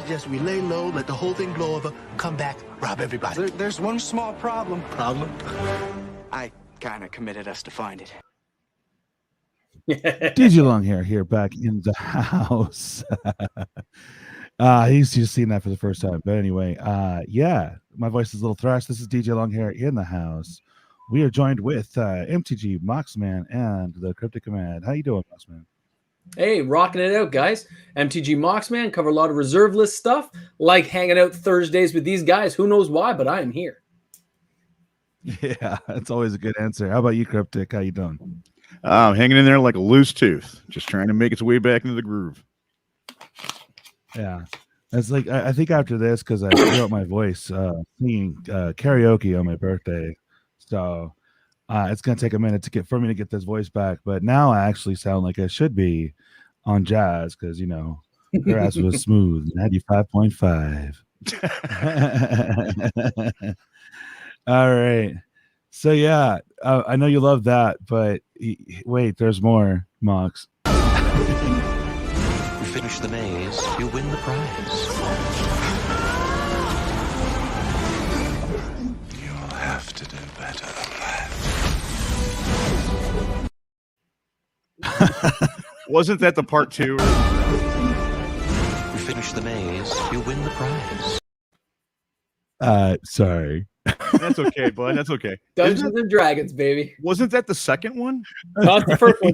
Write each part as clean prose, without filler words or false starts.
suggest we lay low, let the whole thing blow over, come back, rob everybody. There's one small problem. Problem? I kind of committed us to find it. DJ Longhair here back in the house. He's just seen that for the first time. But anyway, yeah, my voice is a little thrash. This is DJ Longhair in the house. We are joined with MTG Moxman and the Cryptic Command. How you doing, Moxman? Hey, rocking it out, guys. MTG Moxman, cover a lot of reserve list stuff. Like hanging out Thursdays with these guys. Who knows why, but I am here. Yeah, that's always a good answer. How about you, Cryptic? How you doing? Hanging in there like a loose tooth, just trying to make its way back into the groove. Yeah, it's like I think after this, because I threw out my voice singing karaoke on my birthday, so it's gonna take a minute for me to get this voice back. But now I actually sound like I should be on jazz because your ass was smooth 95.5. All right. So yeah, I know you love that, but wait, there's more, Mox. You finish the maze, you win the prize. You'll have to do better than that. Wasn't that the part 2? You finish the maze, you win the prize. Sorry. That's okay, bud. That's okay. Dungeons and Dragons, baby. Wasn't that the second one? That's the first one.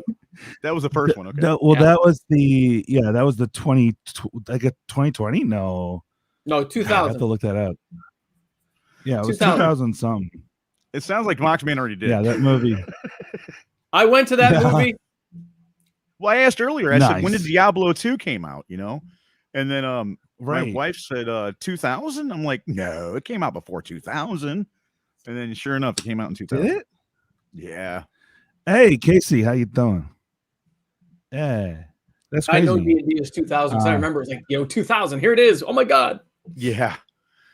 That was the first one. Okay. That was the 2020. No, 2000. I have to look that up. Yeah, it was 2000 something. It sounds like Moxman already did. Yeah, that movie. I went to that movie. Well, I asked earlier. I said, when did Nice. Diablo 2 came out? And then Right. my wife said 2000. I'm like, no, it came out before 2000. And then sure enough, it came out in 2000. Did it? Yeah. Hey, Casey, how you doing? Yeah, that's crazy. I know D&D is 2000. I remember it's like 2000. Here it is. Oh my god. Yeah.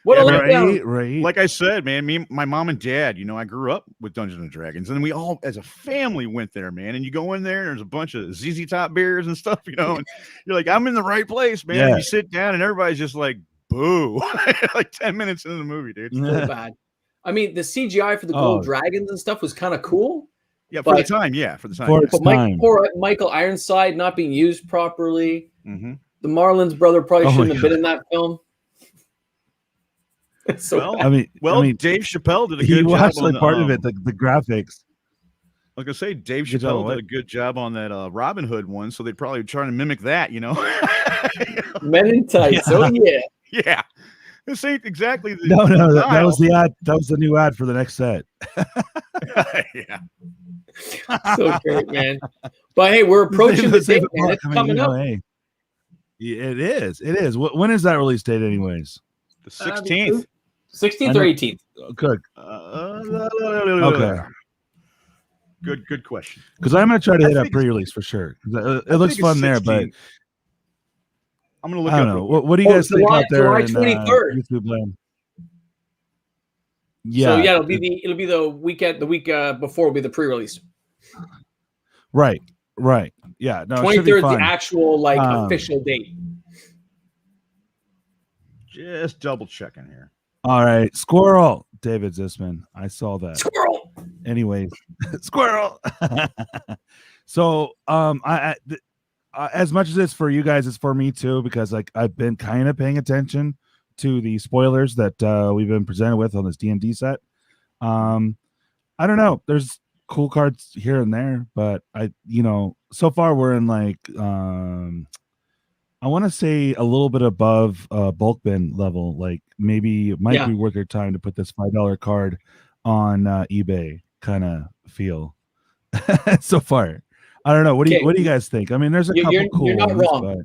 What a right, letdown. right. Like I said, man, my mom and dad, I grew up with Dungeons and Dragons, and we all, as a family, went there, man. And you go in there, and there's a bunch of ZZ Top beers and stuff, and you're like, I'm in the right place, man. Yeah. And you sit down, and everybody's just like, boo, like 10 minutes into the movie, dude. So bad. I mean, the CGI for the gold dragons and stuff was kind of cool. Yeah, for the time. Yeah, for the time. For yeah. its But time. poor Michael Ironside not being used properly. Mhm. The Marlins brother probably Oh my shouldn't have been God. in that film. It's so Well, bad. I mean, Dave Chappelle did a he good job watched on like the, part of it, the graphics. I was gonna say Dave Good job on Chappelle what? did a good job on that Robin Hood one, so they'd probably try to mimic that, Men in Tights. Oh yeah. Yeah, this ain't exactly the No, that style. was the ad. That was the new ad for the next set. Yeah. So great, man. But hey, we're approaching the date, man. It's coming up. Hey, it is. It is. When is that release date, anyways? The 16th. 16th or 18th. Good. Okay. Good question. Because I'm gonna try to hit a think- pre-release for sure. It looks think it's fun there, but 16th. I'm gonna look I don't up know. real What do you guys think July- out there July in 23rd. YouTube land? Yeah. So yeah, it'll be the week before will be the pre-release. Right. Yeah. No, it should 23rd be is the fun. actual official date. Just double checking here. All right, Squirrel, David Zisman. I saw that. Squirrel. Anyways, Squirrel. So, as much as it's for you guys, it's for me too, because I've been kind of paying attention to the spoilers that we've been presented with on this D&D set. I don't know. There's cool cards here and there, but so far we're in I want to say a little bit above bulk bin level. Like maybe it might be worth your time to put this $5 card on eBay kind of feel so far. I don't know. What do you guys think? I mean, there's a couple cool you're not ones, wrong.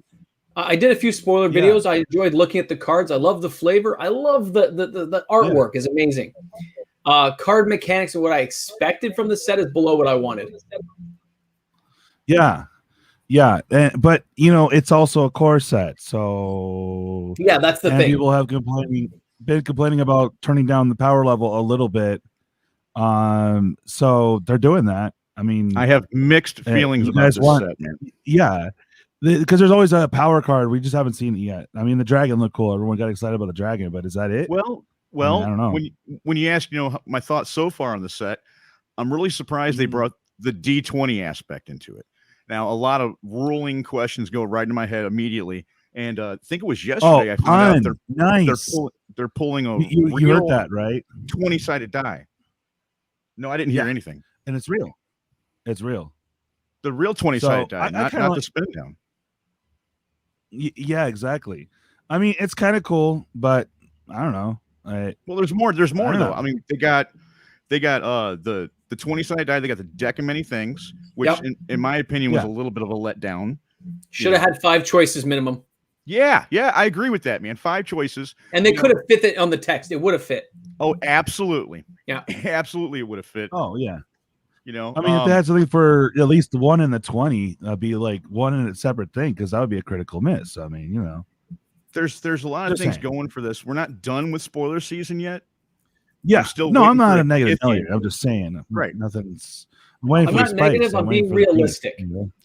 but I did a few spoiler videos. I enjoyed looking at the cards. I love the flavor. I love the artwork is amazing. Card mechanics and what I expected from the set is below what I wanted. Yeah, but it's also a core set, so yeah, that's the thing. People have been complaining about turning down the power level a little bit. So they're doing that. I mean, I have mixed feelings about this set, man. Yeah, Because there's always a power card. We just haven't seen it yet. I mean, the dragon looked cool. Everyone got excited about the dragon, but is that it? Well, I don't know. When you ask, my thoughts so far on the set, I'm really surprised they brought the D20 aspect into it. Now, a lot of ruling questions go right into my head immediately, and I think it was yesterday. I found out they're pulling a you heard that, right? 20-sided die. No, I didn't hear anything, and it's real. It's real. The real 20-sided die, not the spin down. Yeah, exactly. I mean, it's kind of cool, but I don't know. Well, there's more. There's more though. I mean, they got the 20-sided die. They got the deck of many things, which in my opinion was a little bit of a letdown. Should have had 5 choices minimum. Yeah, I agree with that, man. 5 choices, and they could have fit it on the text. It would have fit. Oh, absolutely. Yeah, absolutely, it would have fit. Oh yeah. I mean, if they had something for at least 1 in the 20, be like 1 in a separate thing, because that would be a critical miss. I mean, there's a lot of things going for this. We're not done with spoiler season yet. Yeah, I'm not a negative Nelly. I'm just saying, right? Nothing's. I'm not negative. I'm being realistic.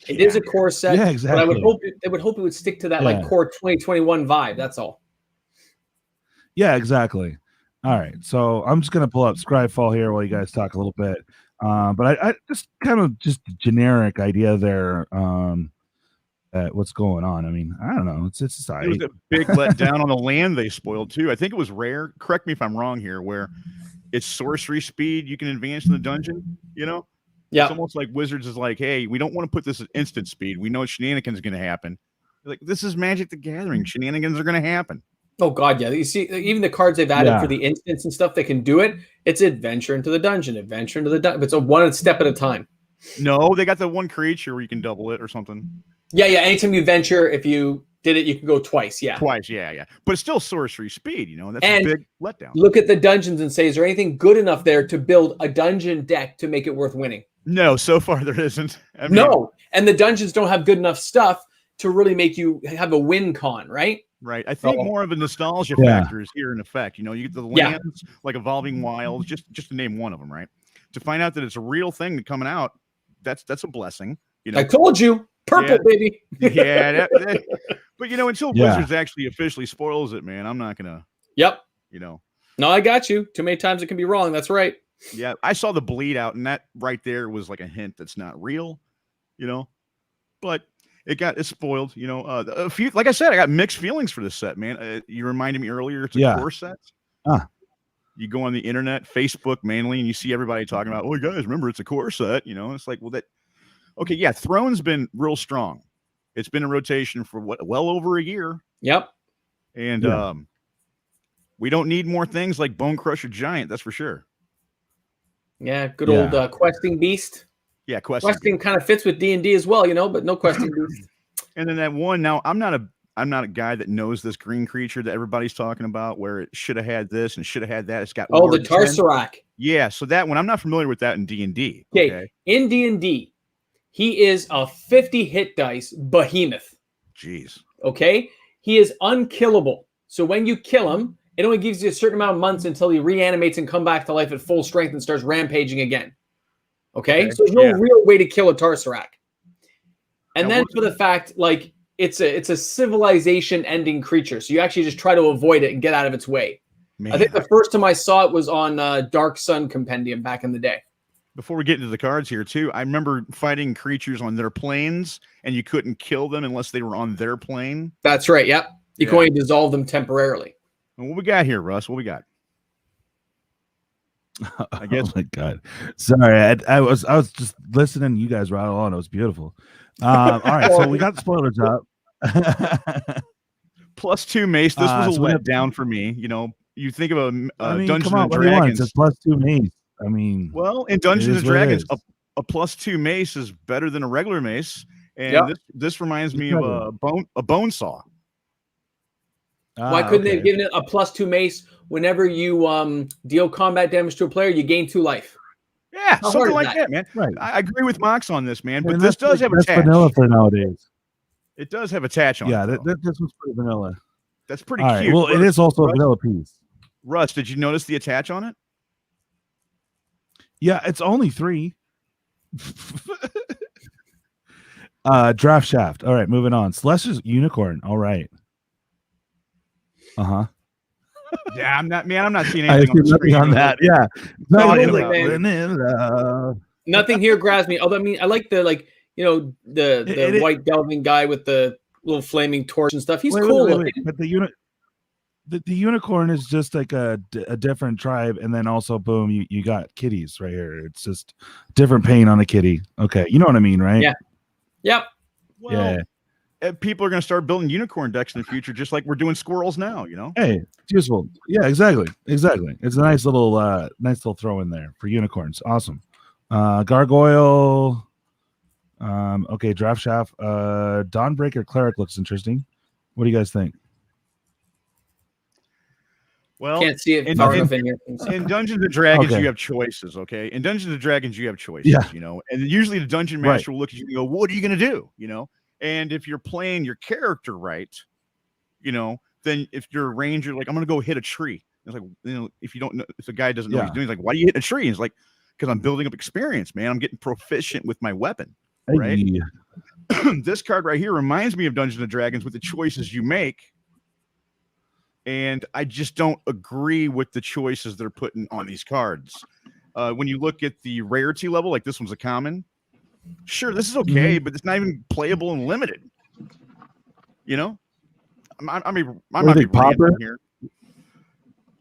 It is a core set. Yeah, exactly. But I would hope it would stick to that like core 2021 vibe. That's all. Yeah, exactly. All right, so I'm just gonna pull up Scryfall here while you guys talk a little bit. But I just kind of just generic idea there. What's going on? I mean, I don't know. It's it was a big letdown on the land they spoiled too. I think it was rare. Correct me if I'm wrong here. Where it's sorcery speed, you can advance in the dungeon. Yeah, it's almost like Wizards is like, hey, we don't want to put this at instant speed. We know shenanigans are going to happen. Like, this is Magic the Gathering. Shenanigans are going to happen. Oh God, yeah. You see, even the cards they've added for the instants and stuff, they can do it. It's adventure into the dungeon, adventure into the dungeon. It's a one step at a time. No, they got the one creature where you can double it or something. Yeah. Anytime you venture, if you did it, you can go twice. Yeah. Twice, yeah. But it's still sorcery speed, That's a big letdown. Look at the dungeons and say, is there anything good enough there to build a dungeon deck to make it worth winning? No, so far there isn't. No. And the dungeons don't have good enough stuff to really make you have a win con, right? Right. I think more of a nostalgia factor is here in effect. You get the lands like Evolving Wilds, just to name one of them, right? To find out that it's a real thing coming out, that's a blessing. I told you, purple, baby. Yeah. But until Wizards actually officially spoils it, man, I'm not gonna. Yep. No, I got you. Too many times it can be wrong. That's right. Yeah, I saw the bleed out, and that right there was like a hint that's not real. But it's spoiled. A few, like I said, I got mixed feelings for this set, man. You reminded me earlier, it's a core set. You go on the internet, Facebook mainly, and you see everybody talking about, oh, guys, remember it's a core set. It's like, well, okay, yeah, Throne's been real strong. It's been in rotation for well over a year. Yep. And we don't need more things like Bone Crusher Giant, that's for sure. Yeah, good old Questing Beast. Yeah, questing kind of fits with D&D as well, but no Questing Beast. And then that one, now I'm not a guy that knows this green creature that everybody's talking about, where it should have had this and should have had that. It's got the Tarsarak. Yeah, so that one, I'm not familiar with that in D&D. Okay, in D&D, he is a 50 hit dice behemoth. Jeez. Okay, he is unkillable. So when you kill him, it only gives you a certain amount of months until he reanimates and come back to life at full strength and starts rampaging again. Okay? So there's no real way to kill a Tarsarak. And then for the fact, like, it's a civilization ending creature. So you actually just try to avoid it and get out of its way. Man. I think the first time I saw it was on Dark Sun Compendium back in the day. Before we get into the cards here too, I remember fighting creatures on their planes and you couldn't kill them unless they were on their plane. That's right. Yep. You can only dissolve them temporarily. And what we got here, Russ? What we got? I guess. Oh my God. Sorry. I was just listening. You guys rattle on. It was beautiful. All right. So we got the spoilers up. +2 mace. This was a letdown for me. You think of a Dungeons and Dragons. It's +2 mace. I mean, well, in Dungeons and Dragons, a +2 mace is better than a regular mace. And this reminds me of a bone saw. Why couldn't they have given it a +2 mace? Whenever you deal combat damage to a player, you gain 2 life. Yeah, something like that, man. Right. I agree with Mox on this, man. But this does have a attach. Vanilla for nowadays. It does have attach on it. Yeah, this was pretty vanilla. That's pretty cute. Right. Well, it is also a vanilla piece. Russ, did you notice the attach on it? Yeah, it's only 3. Draft Shaft. All right, moving on. Celestia's Unicorn. All right. Uh-huh. Yeah, I'm not seeing I anything see on the nothing screen. on that. Yeah. Talking Totally, about, man. dude. Nothing here grabs me. Although I mean, I like the the white delving guy with the little flaming torch and stuff. He's cool looking. But the unicorn is just like a different tribe, and then also boom, you got kitties right here. It's just different paint on a kitty. Okay, you know what I mean, right? Yeah. Yep. Well, people are going to start building unicorn decks in the future, just like we're doing squirrels now. You know. Hey, it's useful. Yeah, exactly. It's a nice little throw in there for unicorns. Awesome. Gargoyle. Okay, Draft Shaft. Dawnbreaker Cleric looks interesting. What do you guys think? Well, can't see it in Dungeons and Dragons, you have choices. Okay, in Dungeons and Dragons, you have choices. Yeah. You know, and usually the dungeon master will look at you and go, "What are you going to do?" You know, and if you're playing your character right, you know, then if you're a ranger, like I'm going to go hit a tree. It's like, you know, if you don't know, if the guy doesn't know what he's doing, he's like, "Why are you hitting a tree?" And it's like, "Because I'm building up experience, man. I'm getting proficient with my weapon." Right. This card right here reminds me of Dungeons and Dragons with the choices you make. And I just don't agree with the choices they're putting on these cards. When you look at the rarity level, like this one's a common. Sure, this is okay, but it's not even playable and limited. You know, I'm not Popper here.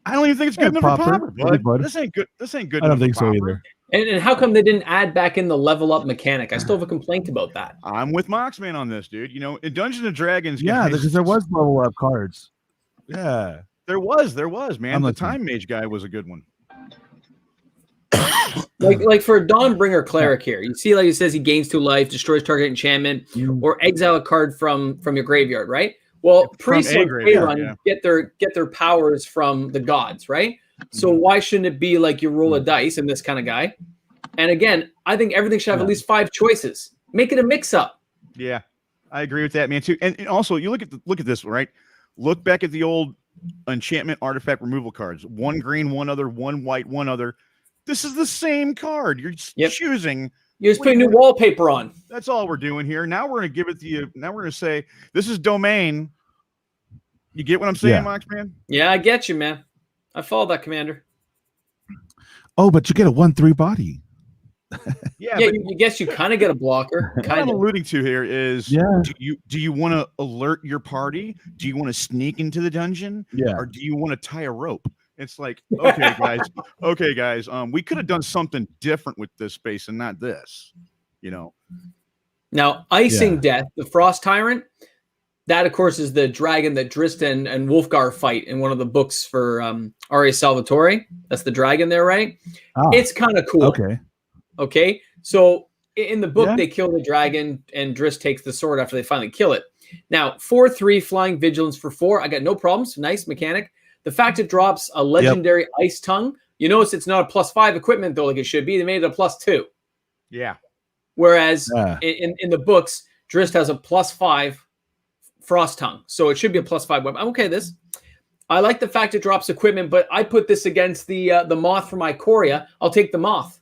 I don't even think it's good enough for Popper. But this ain't good. This ain't good. I don't think so either. And how come they didn't add back in the level up mechanic? I still have a complaint about that. I'm with Moxman on this, dude. You know, in Dungeons and Dragons, because there was level up cards. Yeah, there was, man. The Time Mage guy was a good one. like for a Dawnbringer Cleric here, you see, like it says, he gains 2 life, destroys target enchantment, or exile a card from your graveyard, right? Well, priests on Run get their powers from the gods, right? So why shouldn't it be like you roll a dice in this kind of guy? And again, I think everything should have at least 5 choices. Make it a mix-up. Yeah, I agree with that, man. Too, and also you look at this, right? Look back at the old enchantment artifact removal cards. 1 green, 1 other, 1 white, 1 other. This is the same card. You're just choosing. You're just putting new wallpaper on. That's all we're doing here. Now we're going to give it to you. Now we're going to say, this is domain. You get what I'm saying, Mox, man? Yeah, I get you, man. I follow that, Commander. Oh, but you get a 1/3 body. You guess you kind of get a blocker. What I'm alluding to here is, do you want to alert your party? Do you want to sneak into the dungeon? Yeah. Or do you want to tie a rope? It's like, okay, guys, we could have done something different with this space and not this, you know. Now, Icing Death, the Frost Tyrant, that, of course, is the dragon that Dristan and Wolfgar fight in one of the books for Aria Salvatore. That's the dragon there, right? Oh. It's kind of cool. Okay. So in the book, they kill the dragon, and Driss takes the sword after they finally kill it. Now, 4/3 flying vigilance for 4. I got no problems. Nice mechanic. The fact it drops a legendary Ice Tongue. You notice it's not a +5 equipment, though, like it should be. They made it a +2. Yeah. Whereas in the books, Drist has a +5 Frost Tongue. So it should be a +5 weapon. I'm okay with this. I like the fact it drops equipment, but I put this against the Moth from Ikoria. I'll take the Moth.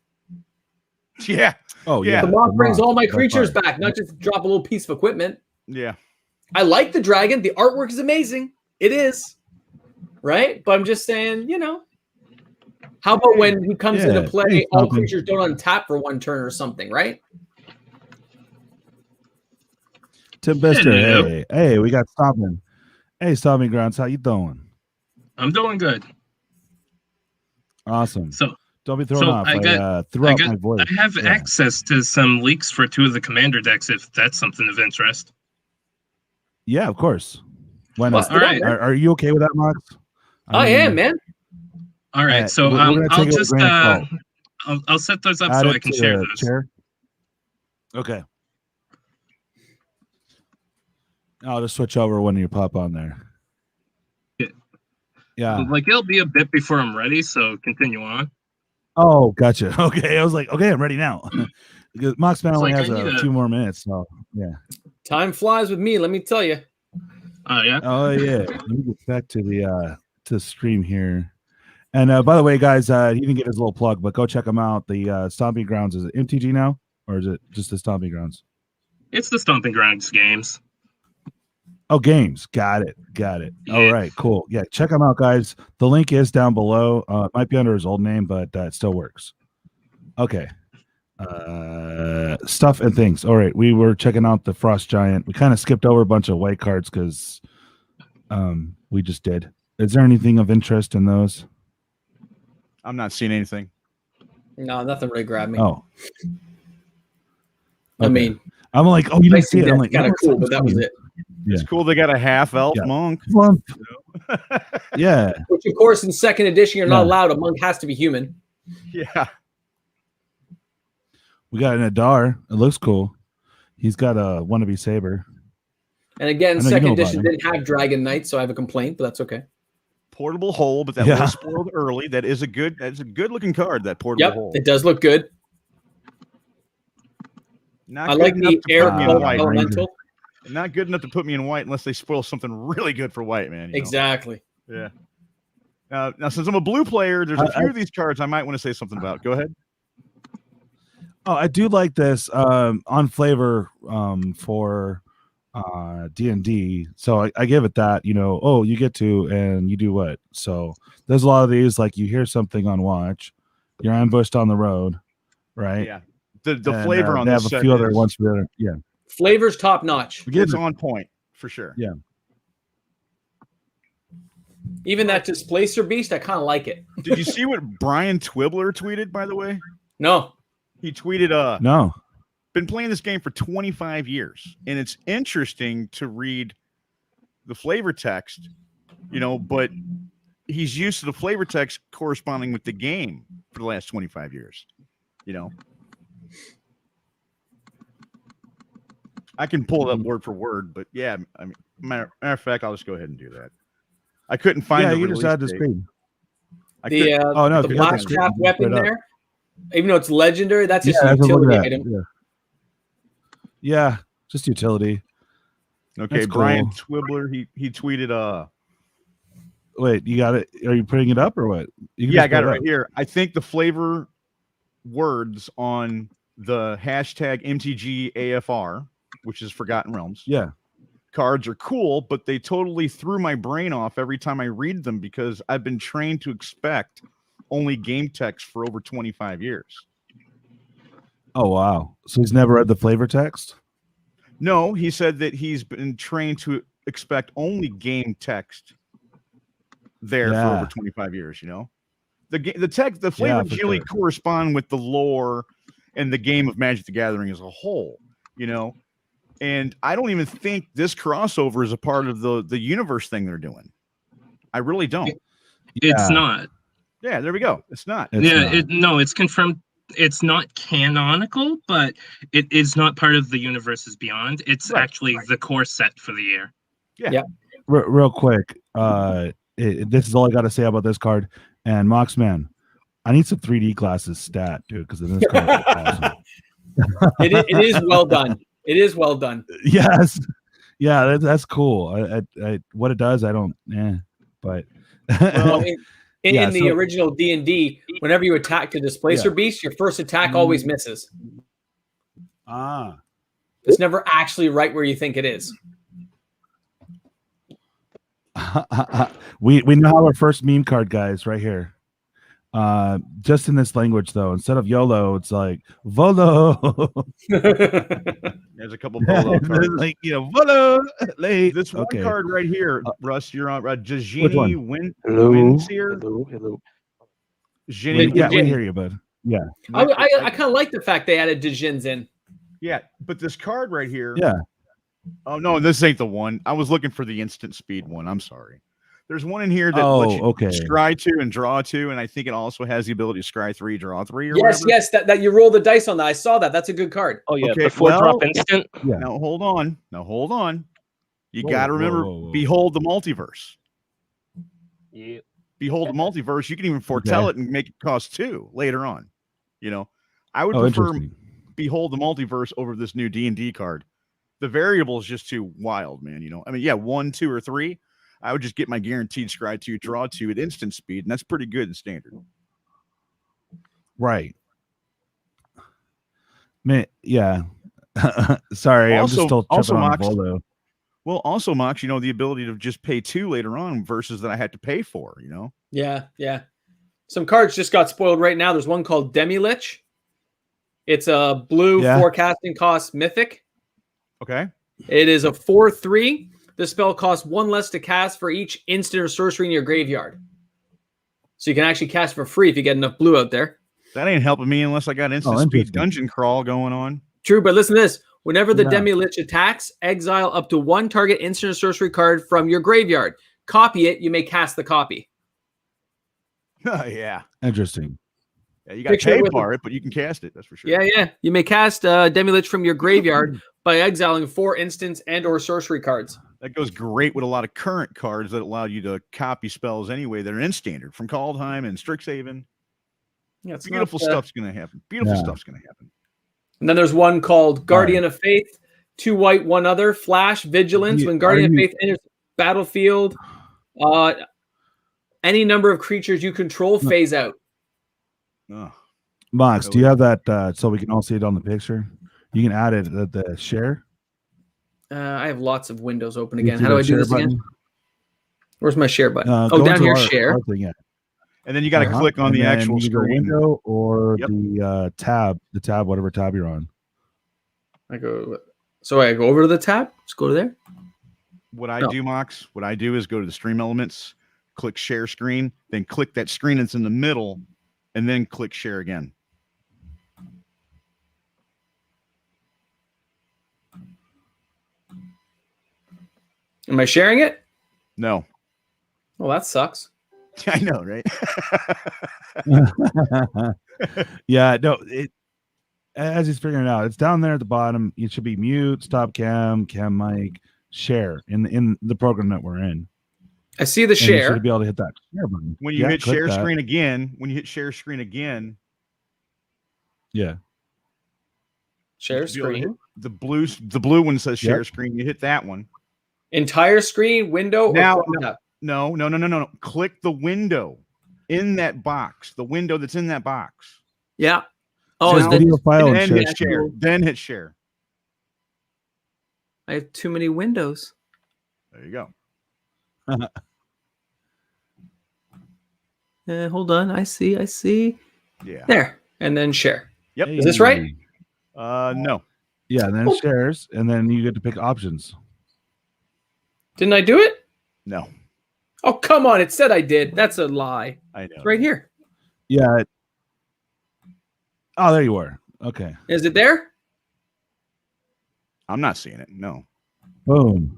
Yeah. Oh, yeah. The Moth brings all my creatures back, not just drop a little piece of equipment. Yeah. I like the dragon. The artwork is amazing. It is. Right? But I'm just saying, how about when he comes into play, all creatures don't untap for 1 turn or something, right? Tim Bester, hey, we got Stomping. Hey, Stomping Grounds, how you doing? I'm doing good. Awesome. So don't be thrown off. I threw out my voice. I have access to some leaks for 2 of the commander decks if that's something of interest. Yeah, of course. Why not? All right. Are you okay with that, Max? I am, man. All right. So I'll just I'll set those up so I can share those. Chair? Okay. I'll just switch over when you pop on there. Yeah. Like it'll be a bit before I'm ready, so continue on. Oh, gotcha. Okay. I was like, okay, I'm ready now. Because Moxman only has a few more minutes, so yeah. Time flies with me, let me tell you. Oh yeah. Oh yeah. Let me get back to the stream here. And by the way, guys, he didn't get his little plug, but go check him out. The Stomping Grounds, is it MTG now, or is it just the Stomping Grounds? It's the Stomping Grounds games. Oh, games. Got it. Yeah. All right, cool. Yeah, check him out, guys. The link is down below. It might be under his old name, but it still works. Okay. Stuff and things. All right, we were checking out the Frost Giant. We kind of skipped over a bunch of white cards because we just did. Is there anything of interest in those? I'm not seeing anything. No, nothing really grabbed me. Oh. I mean, I'm like, oh, you didn't see it. I'm like, kind of cool, but that was it. It's cool they got a half elf Yeah. monk. Flump. Yeah. Which, of course, in second edition, you're not allowed. A monk has to be human. Yeah. We got an Adar. It looks cool. He's got a wannabe saber. And again, I know you second know about edition him. didn't have Dragon Knight, so I have a complaint, but that's okay. Portable hole, but that Yeah. was spoiled early. That's a good looking card, that portable hole. It does look good. Not I good like enough the to air put me in cloak white. elemental. Not good enough to put me in white unless they spoil something really good for white, man. you know? Exactly. Yeah. Now, since I'm a blue player, there's a few of these cards I might want to say something about. Go ahead. Oh, I do like this on flavor for D&D. So I give it that, oh, you get to and you do what? So there's a lot of these, like you hear something on watch, you're ambushed on the road, right? Yeah. The flavor on they this have a set few other is- ones for the yeah. Flavor's top notch. It's on point for sure. Yeah. Even that Displacer Beast, I kind of like it. Did you see what Brian Twibbler tweeted, by the way? No. He tweeted, No. been playing this game for 25 years, and it's interesting to read the flavor text, but he's used to the flavor text corresponding with the game for the last 25 years, I can pull it up word for word, but yeah, I mean, matter of fact, I'll just go ahead and do that. I couldn't find Yeah, the you just release add the date. speed. The if you black have the trap speed, weapon straight up. there, even though it's legendary, that's just Yeah, a that's what utility we're at. item. Yeah, just utility. Okay, That's Brian cool. Twibbler, he tweeted, Wait, you got it? Are you putting it up or what? You can yeah, I just got put it right up. here. I think the flavor words on the hashtag MTG AFR, which is Forgotten Realms. Yeah. Cards are cool, but they totally threw my brain off every time I read them because I've been trained to expect only game text for over 25 years. Oh wow. So he's never read the flavor text? No, he said that he's been trained to expect only game text there for over 25 years, the flavors usually correspond with the lore and the game of Magic the Gathering as a whole, and I don't even think this crossover is a part of the universe thing they're doing. I really don't. It's not. Yeah, there we go. It's not. It's confirmed. It's not canonical, but it is not part of the universes beyond. It's actually the core set for the year. Yeah. Real quick, this is all I got to say about this card. And Moxman, I need some 3D glasses stat, dude, because this card is awesome. It is well done. It is well done. Yes. Yeah, that's cool. I what it does, I don't. But Well, in the original D&D, whenever you attack the Displacer Beast, your first attack always misses. It's never actually right where you think it is. we know our first meme card, guys, right here. Just in this language, though, instead of YOLO, it's like Volo. There's a couple Volo cards. Like, Volo. Late. This one card right here, Russ, you're on Jajini Hello. Windseer. Hello. Ginny, Yeah, we hear you, bud. Yeah. I kind of like the fact they added Dijins in. Yeah, but this card right here. Yeah. Oh no, this ain't the one. I was looking for the instant speed one. I'm sorry. There's one in here that lets you scry 2 and draw 2, and I think it also has the ability to scry 3, draw 3. Or whatever. Yes, that you roll the dice on that. I saw that. That's a good card. Oh yeah, Okay, the 4-drop instant. Yeah. Now hold on. You got to remember, behold the multiverse. Yeah. Behold the multiverse. You can even foretell it and make it cost 2 later on. I would prefer behold the multiverse over this new D&D card. The variable is just too wild, man. 1, 2, or 3. I would just get my guaranteed scry 2, draw 2 at instant speed, and that's pretty good in standard. Right. Man, yeah. Sorry, I'm just Also- still also, tripping on Mox, Voldo. Well, also, Mox, the ability to just pay 2 later on versus that I had to pay for, Yeah, yeah. Some cards just got spoiled right now. There's one called Demi-Lich. It's a blue Yeah. forecasting cost mythic. Okay. It is a 4/3. This spell costs 1 less to cast for each instant or sorcery in your graveyard. So you can actually cast for free if you get enough blue out there. That ain't helping me unless I got instant speed dungeon crawl going on. True, but listen to this. Whenever the Yeah. Demi-Lich attacks, exile up to 1 target instant or sorcery card from your graveyard. Copy it. You may cast the copy. Yeah. Interesting. Yeah, you got to Picture it pay with for it, but you can cast it. That's for sure. Yeah, yeah. You may cast Demi-Lich from your graveyard by exiling 4 instants and or sorcery cards. That goes great with a lot of current cards that allow you to copy spells anyway that are in standard from Kaldheim and Strixhaven. Yeah, it's Beautiful not, stuff's going to happen. Beautiful Yeah. stuff's going to happen. And then there's one called Guardian of Faith. 2 white, 1 other. Flash, Vigilance. When Guardian of Faith enters the battlefield, any number of creatures you control phase out. Oh. Mox, do you have that so we can all see it on the picture? You can add it at the share. I have lots of windows open You again. see How do the I do share this again? button? Where's my share button? Go down into here, our share. thing, yeah. And then you got to click on And the then actual you go screen. window or Yep. the tab, whatever tab you're on. I go over to the tab. Let's go to there. What I No. do, Mox, what I do is go to the stream elements, click share screen, then click that screen that's in the middle, and then click share again. Am I sharing it? No. Well, that sucks. I know, right? Yeah, no, as he's figuring it out, it's down there at the bottom. It should be mute, stop cam mic, share in the program that we're in. I see the And you share. should be able to hit that share button. When you Yeah, hit click share that. screen again, Yeah. Share you should be able to hit screen. the blue one says share Yep. screen. You hit that one. Entire screen, window, Now- or Chrome tab? No. Click the window in that box. The window that's in that box. Yeah. Oh, Says is video that, file And and then share. hit share. Then hit share. I have too many windows. There you go. Hold on. I see. Yeah. There. And then share. Yep. Is this right? Hey. No. Yeah, and then it shares, and then you get to pick options. Didn't I do it? No. Oh, come on. It said I did. That's a lie. I know. It's right here. Yeah. Oh, there you are. Okay. Is it there? I'm not seeing it. No. Boom.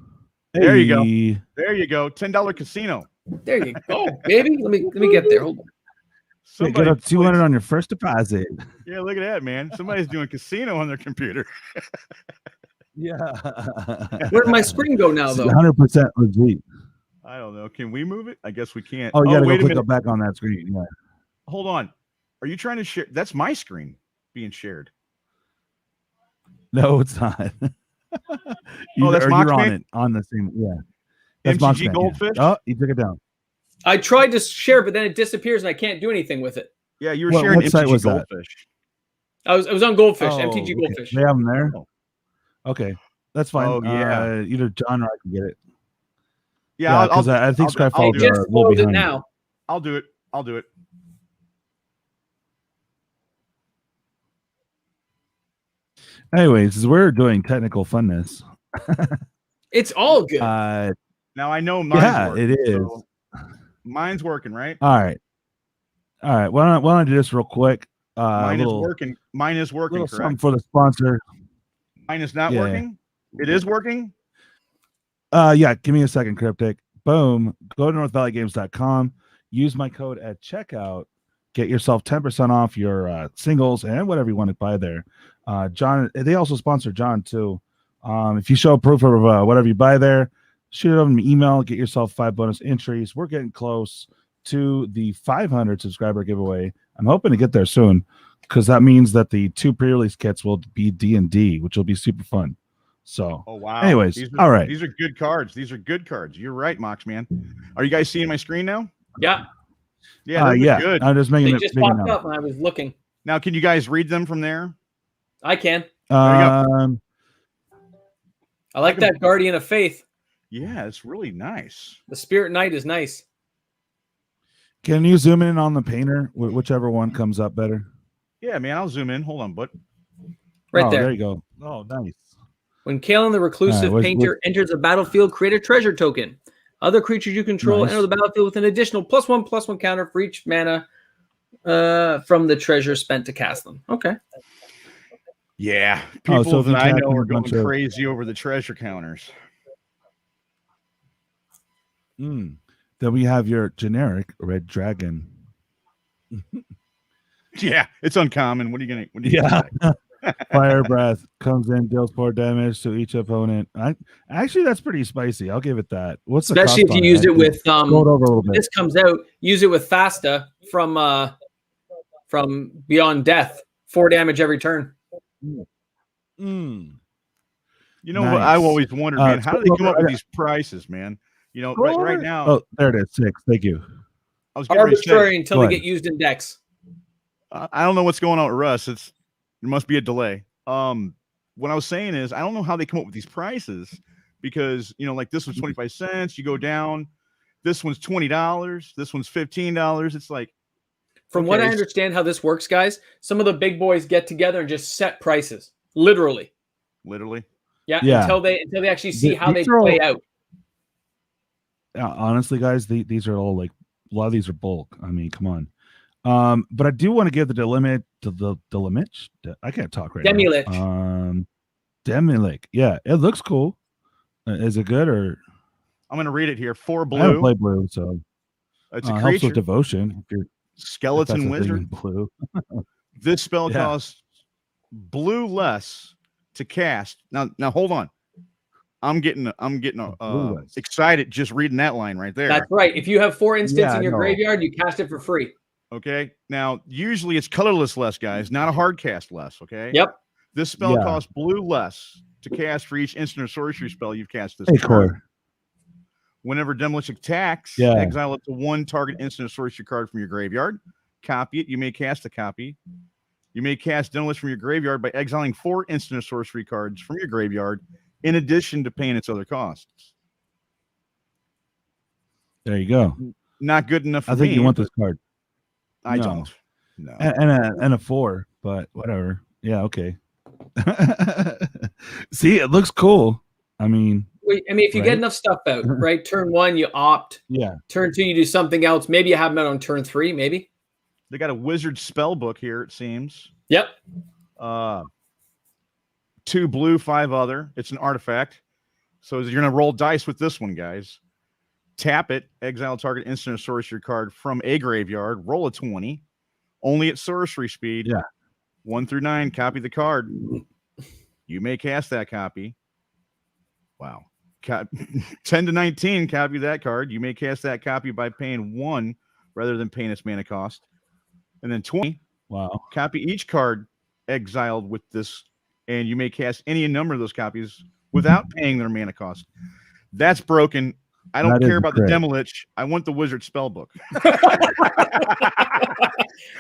There you go. Hey. There you go. $10 casino. There you go, baby. Let me get there. Hold on. Hey, get up 200 on your first deposit. Yeah, look at that, man. Somebody's doing casino on their computer. Yeah. Where did my screen go now, though? 100% legit. I don't know. Can we move it? I guess we can't. Oh, you gotta go wait a click minute. up back on that screen. Yeah. Hold on. Are you trying to share? That's my screen being shared. No, it's not. that's you're Mox on Man? it on the same. Yeah. That's Mox MTG Man, yeah. Goldfish? Oh, you took it down. I tried to share, but then it disappears and I can't do anything with it. Yeah, you were What- sharing what site MTG was that? Goldfish. I was on Goldfish, Oh, MTG okay. Goldfish. They have them there. Oh. Okay, that's fine. Oh, yeah. Either John or I can get it. Yeah, because I think I'll Skyfall do I it. are just a little spoiled it behind. now. I'll do it. I'll do it. Anyways, we're doing technical funness. It's all good. Now I know mine's Yeah, working, it is. so mine's working, right? All right. Why don't I do this real quick? Mine is little, working. Mine is working, little something correct? for the sponsor. Mine is not Yeah. working. It is working. Yeah, give me a second, Cryptic. Boom. Go to northvalleygames.com. Use my code at checkout. Get yourself 10% off your singles and whatever you want to buy there. John, they also sponsor John too. If you show proof of whatever you buy there, shoot them an email. Get yourself 5 bonus entries. We're getting close to the 500 subscriber giveaway. I'm hoping to get there soon because that means that the 2 pre-release kits will be D&D, which will be super fun. So, Oh wow. anyways, These are, all right. These are good cards. These are good cards. You're right, Mox Man. Are you guys seeing my screen now? Yeah, Yeah, those are yeah. good. I'm just making they it just bigger popped now. up and I was looking. Now, can you guys read them from there? I can. There you Um, I like that Guardian of Faith. Yeah, it's really nice. The Spirit Knight is nice. Can you zoom in on the painter? Whichever one comes up better. Yeah, man, I'll zoom in. Hold on, bud. Right there. There you go. Oh, nice. When Kalen the Reclusive Painter enters the battlefield, create a treasure token. Other creatures you control enter the battlefield with an additional +1/+1 counter for each mana from the treasure spent to cast them. Okay. Yeah, people so that I know are a going bunch of- crazy over the treasure counters. Then we have your generic red dragon. Yeah, it's uncommon. What are you gonna say? Fire breath comes in, deals 4 damage to each opponent. Actually, that's pretty spicy. I'll give it that. What's the Especially if cost you on use it with Scroll it over a little bit. this comes out, use it with Fasta from Beyond Death. 4 damage every turn. You know what I've always wondered, man, how do they come up with these prices, man? You know, right now. Oh, there it is. 6. Thank you. I was getting ready to say, Arbitrary until they get used in decks. I don't know what's going on with Russ. There must be a delay. What I was saying is I don't know how they come up with these prices because, you know, like this was 25 cents. You go down. This one's $20. This one's $15. It's like. From what I understand how this works, guys, some of the big boys get together and just set prices. Literally. Yeah. Until they actually see how they play out. Honestly, guys, these are all like a lot of these are bulk. I mean, come on. But I do want to give the delimit to the Delimich. I can't talk right Demilich. now. Demilich. Yeah, it looks cool. Is it good or? I'm gonna read it here. 4 blue. I don't play blue, so it's a helps creature. with devotion. If you're Skeleton Wizard. Blue. This spell costs blue less to cast. Now hold on. I'm getting excited just reading that line right there. That's right. If you have 4 instants in your graveyard, you cast it for free. Okay. Now, usually it's colorless less, guys, not a hard cast less. Okay. Yep. This spell costs blue less to cast for each instant or sorcery spell you've cast this turn. Core. Whenever Demolish attacks, exile up to 1 target instant or sorcery card from your graveyard. Copy it. You may cast a copy. You may cast Demolish from your graveyard by exiling 4 instant or sorcery cards from your graveyard, in addition to paying its other costs. There you go. Not good enough for me. I think you want this card. I don't. No. And a 4, but whatever. Yeah, okay. See, it looks cool. I mean, if you get enough stuff out, right? Turn 1, you opt. Yeah. Turn 2, you do something else. Maybe you have them out on turn 3, maybe. They got a wizard spell book here, it seems. Yep. 2 blue, 5 other. It's an artifact. So you're going to roll dice with this one, guys. Tap it, exile target instant or sorcery card from a graveyard, roll a 20, only at sorcery speed. Yeah. 1 through 9, copy the card. You may cast that copy. Wow. 10 to 19, copy that card. You may cast that copy by paying 1 rather than paying its mana cost. And then 20. Wow. Copy each card exiled with this, and you may cast any number of those copies without paying their mana cost. That's broken. I don't care about the Demilich. I want the wizard spell book.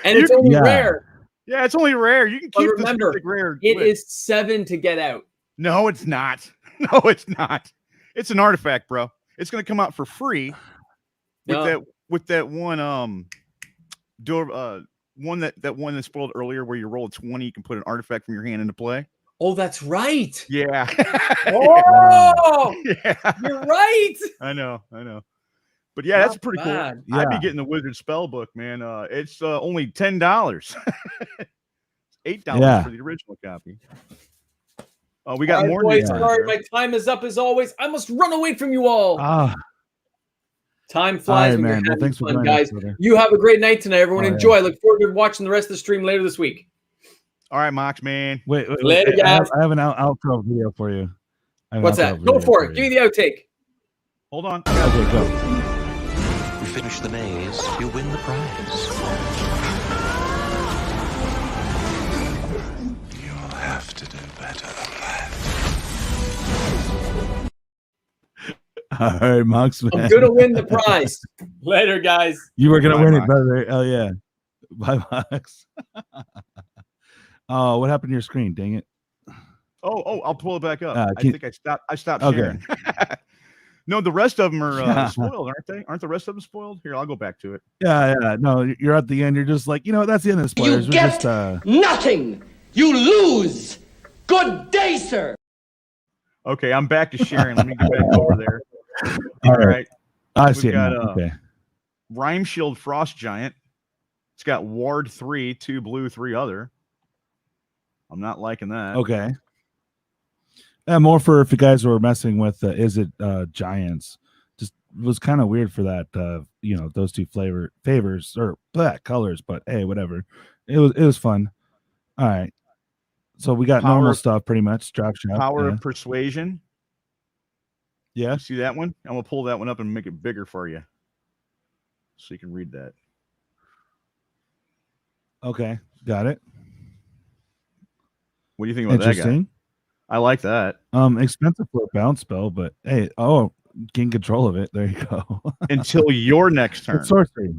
And it's only rare. Yeah, it's only rare. You can keep this rare. It is 7 to get out. No, it's not. No, it's not. It's an artifact, bro. It's going to come out for free with that one one that spoiled earlier where you roll a 20, you can put an artifact from your hand into play. Oh, that's right. Yeah. Oh, yeah. You're right. I know. But yeah, that's pretty cool. Yeah. I'd be getting the wizard spell book, man. It's only $10. $8 for the original copy. We got more. Boys, sorry, my time is up as always. I must run away from you all. Time flies when you're having fun, guys. You have a great night tonight, everyone. Enjoy. Look forward to watching the rest of the stream later this week. All right, Mox, man. Wait. Later, guys. I have an outro video for you. What's that? Go for it. Give me the outtake. Hold on. Okay, go. You finish the maze, you win the prize. You'll have to do better than that. All right, Mox, man. I'm going to win the prize. Later, guys. You were going to win it, brother. Oh, yeah. Bye, Mox. Oh, what happened to your screen? Dang it. I'll pull it back up. I can- think I stopped Okay. sharing. No, the rest of them are spoiled, aren't they? Aren't the rest of them spoiled? Here, I'll go back to it. Yeah. No, you're at the end. You're just like, that's the end of the spoilers. We're just nothing. You lose. Good day, sir. Okay, I'm back to sharing. Let me get back over there. All right. I see We've it now. got Okay. Rhyme Shield Frost Giant. It's got Ward 3, 2 blue, 3 other. I'm not liking that. Okay. More for if you guys were messing with is it giants? Just was kind of weird for that. Those two favors or colors, but hey, whatever. It was fun. All right. So we got normal stuff pretty much. Drop shop. Power of Persuasion. Yeah. You see that one? I'm gonna pull that one up and make it bigger for you, so you can read that. Okay, got it. What do you think about that guy? I like that. Expensive for a bounce spell, but hey, gain control of it. There you go. Until your next turn. It's sorcery.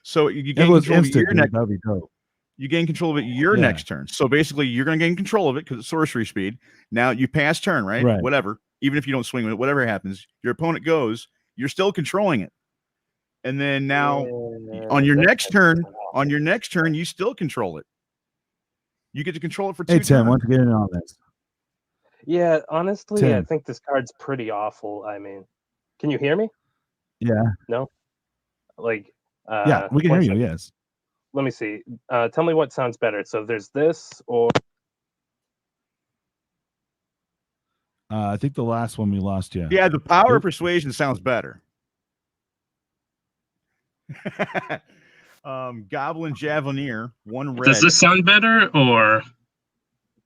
So you gain control of your next. That'd be dope. You gain control of it your next turn. So basically, you're going to gain control of it because it's sorcery speed. Now you pass turn, right? Whatever. Even if you don't swing with it, whatever happens, your opponent goes. You're still controlling it. And then now on your next turn, you still control it. You get to control it for 2 turns. Hey Tim, want to get in on this? Yeah, honestly, Tim. I think this card's pretty awful. I mean, can you hear me? Yeah. No? Like, yeah, we can hear you, yes. Let me see. Tell me what sounds better. So there's this or... I think the last one we lost, yeah. Yeah, the Power of Persuasion sounds better. Goblin Javelineer, 1 red. Does this sound better or?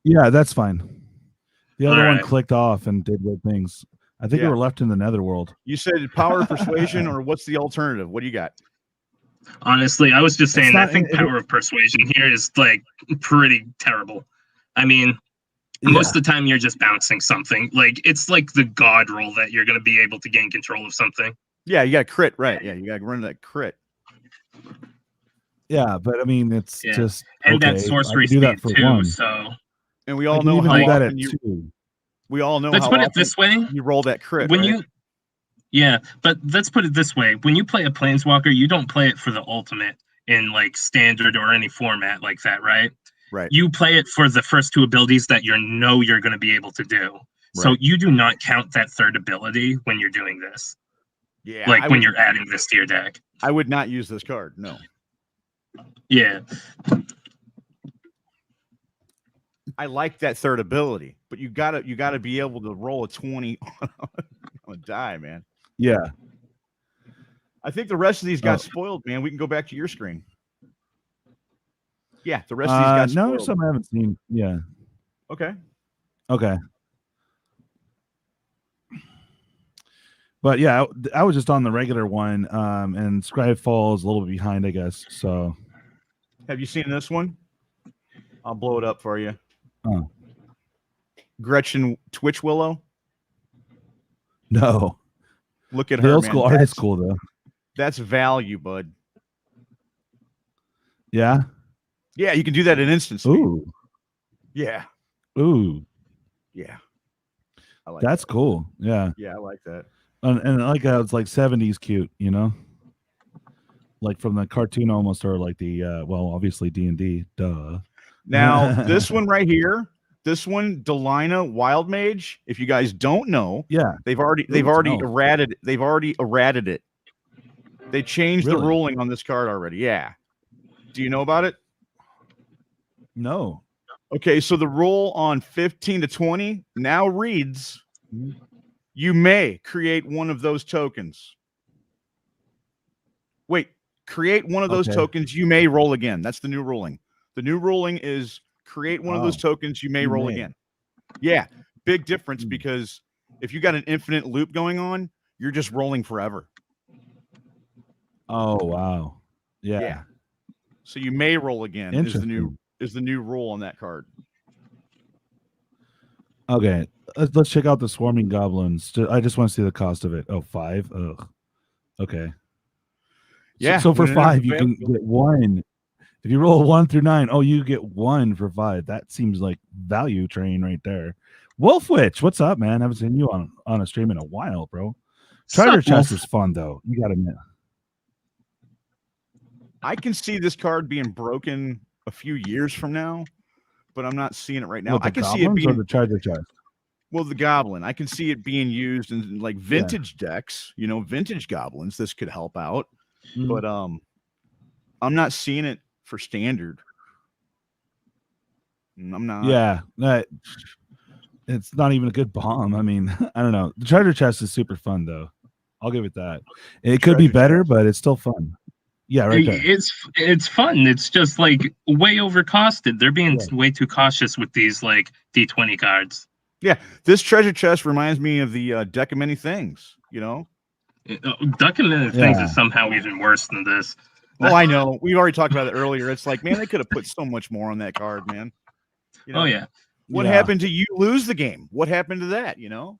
Yeah, that's fine. The other one right. clicked off and did weird things. I think we were left in the netherworld. You said Power of Persuasion, or what's the alternative? What do you got? Honestly, I was just saying, I think Power of Persuasion here is like pretty terrible. I mean, most of the time you're just bouncing something. Like it's like the god roll that you're going to be able to gain control of something. Yeah, you got crit, right? Yeah, you got to run that crit. Yeah, but I mean, it's just and that sorcery speed too. 1. So, and we all know how often we all know. Let's put it this way: you roll that crit when you. Yeah, but let's put it this way: when you play a Planeswalker, you don't play it for the ultimate in like standard or any format like that, right? Right. You play it for the first 2 abilities that you're going to be able to do. Right. So you do not count that third ability when you're doing this. Yeah, like when you're adding this to your deck. I would not use this card. No. Yeah. I like that third ability, but you gotta be able to roll a 20 on a die, man. Yeah. I think the rest of these got spoiled, man. We can go back to your screen. Yeah, the rest of these got spoiled. No, some I haven't seen. Yeah. Okay. But yeah, I was just on the regular one, and Scribe Falls a little bit behind, I guess. So, have you seen this one? I'll blow it up for you. Oh. Gretchen Twitch Willow. No. Look at the her. Old school art is cool though. That's value, bud. Yeah. Yeah, you can do that in instant speed. Ooh. Yeah. Ooh. Yeah. I like that's that. Cool. Yeah. Yeah, I like that. And I like how it's like 70s cute, you know? Like from the cartoon almost, or like the obviously D&D, duh. Now, this one right here, this one, Delina Wild Mage, if you guys don't know, they've already errated it. They changed the ruling on this card already. Yeah. Do you know about it? No. Okay, so the rule on 15 to 20 now reads, you may create one of those tokens. Wait, create one of those tokens, you may roll again. That's the new ruling. The new ruling is create one of those tokens, you may roll again. Yeah, big difference, because if you got an infinite loop going on, you're just rolling forever. Oh, wow. Yeah. So you may roll again is the new rule on that card. Okay, let's check out the Swarming Goblins. I just want to see the cost of it. Oh, 5? Ugh. Okay. Yeah. So for 5, you can get 1. If you roll 1 through 9, oh, you get 1 for 5. That seems like value train right there. Wolfwitch, what's up, man? Haven't seen you on a stream in a while, bro. Treasure chest is fun though. You got to admit. I can see this card being broken a few years from now, but I'm not seeing it right now. I can see it being the treasure chest. Well, the goblin. I can see it being used in like vintage decks. You know, vintage goblins. This could help out, but I'm not seeing it for standard. I'm not. Yeah, it's not even a good bomb. I mean, I don't know. The treasure chest is super fun though. I'll give it that. It could be better, but it's still fun. Yeah, right there. It's fun. It's just like way overcosted. They're being way too cautious with these like D20 cards. Yeah, this treasure chest reminds me of the deck of many things. You know, deck of many things is somehow even worse than this. Oh, I know. We already talked about it earlier. It's like, man, they could have put so much more on that card, man. You know, oh yeah. What happened to you lose the game? What happened to that? You know.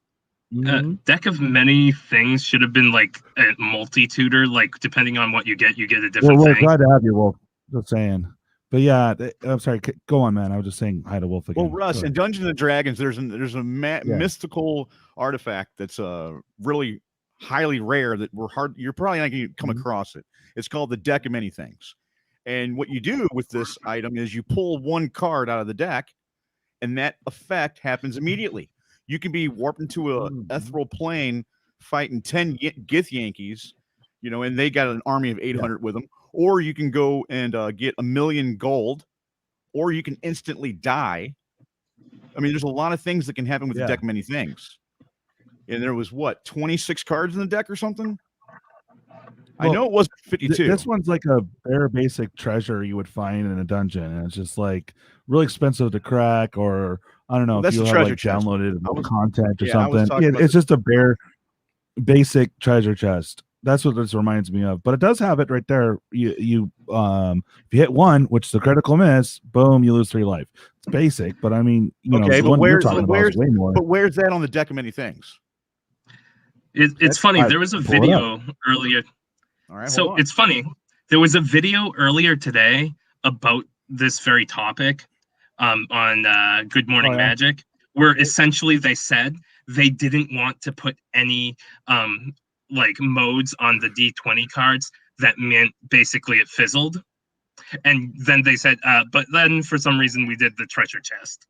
Deck of many things should have been like a multi-tutor, like depending on what you get a different we're thing. glad to have you, Wolf. Just saying. But yeah, I'm sorry. Go on, man. I was just saying hi to Wolf again. Well, Russ, in Dungeons and Dragons, there's a mystical artifact that's really highly rare that you're probably not going to come across it. It's called the Deck of Many Things. And what you do with this item is you pull one card out of the deck, and that effect happens immediately. You can be warped into a ethereal plane fighting 10 Gith Yankees, you know, and they got an army of 800 with them. Or you can go and get 1,000,000 gold, or you can instantly die. I mean, there's a lot of things that can happen with the deck of many things. And there was, 26 cards in the deck or something? Well, I know it was 52. This one's like a bare basic treasure you would find in a dungeon. And it's just like really expensive to crack, or I don't know if you have like downloaded content or something. Yeah, it's just a bare basic treasure chest. That's what this reminds me of. But it does have it right there. You if you hit 1, which is a critical miss, boom, you lose 3 life. It's basic, but I mean, you know, but where's way more. But where's that on the Deck of Many Things? It's funny. There was a video earlier. All right. So it's funny. There was a video earlier today about this very topic on Good Morning Magic, where essentially they said they didn't want to put any like modes on the D20 cards that meant basically it fizzled. And then they said, but then for some reason we did the treasure chest.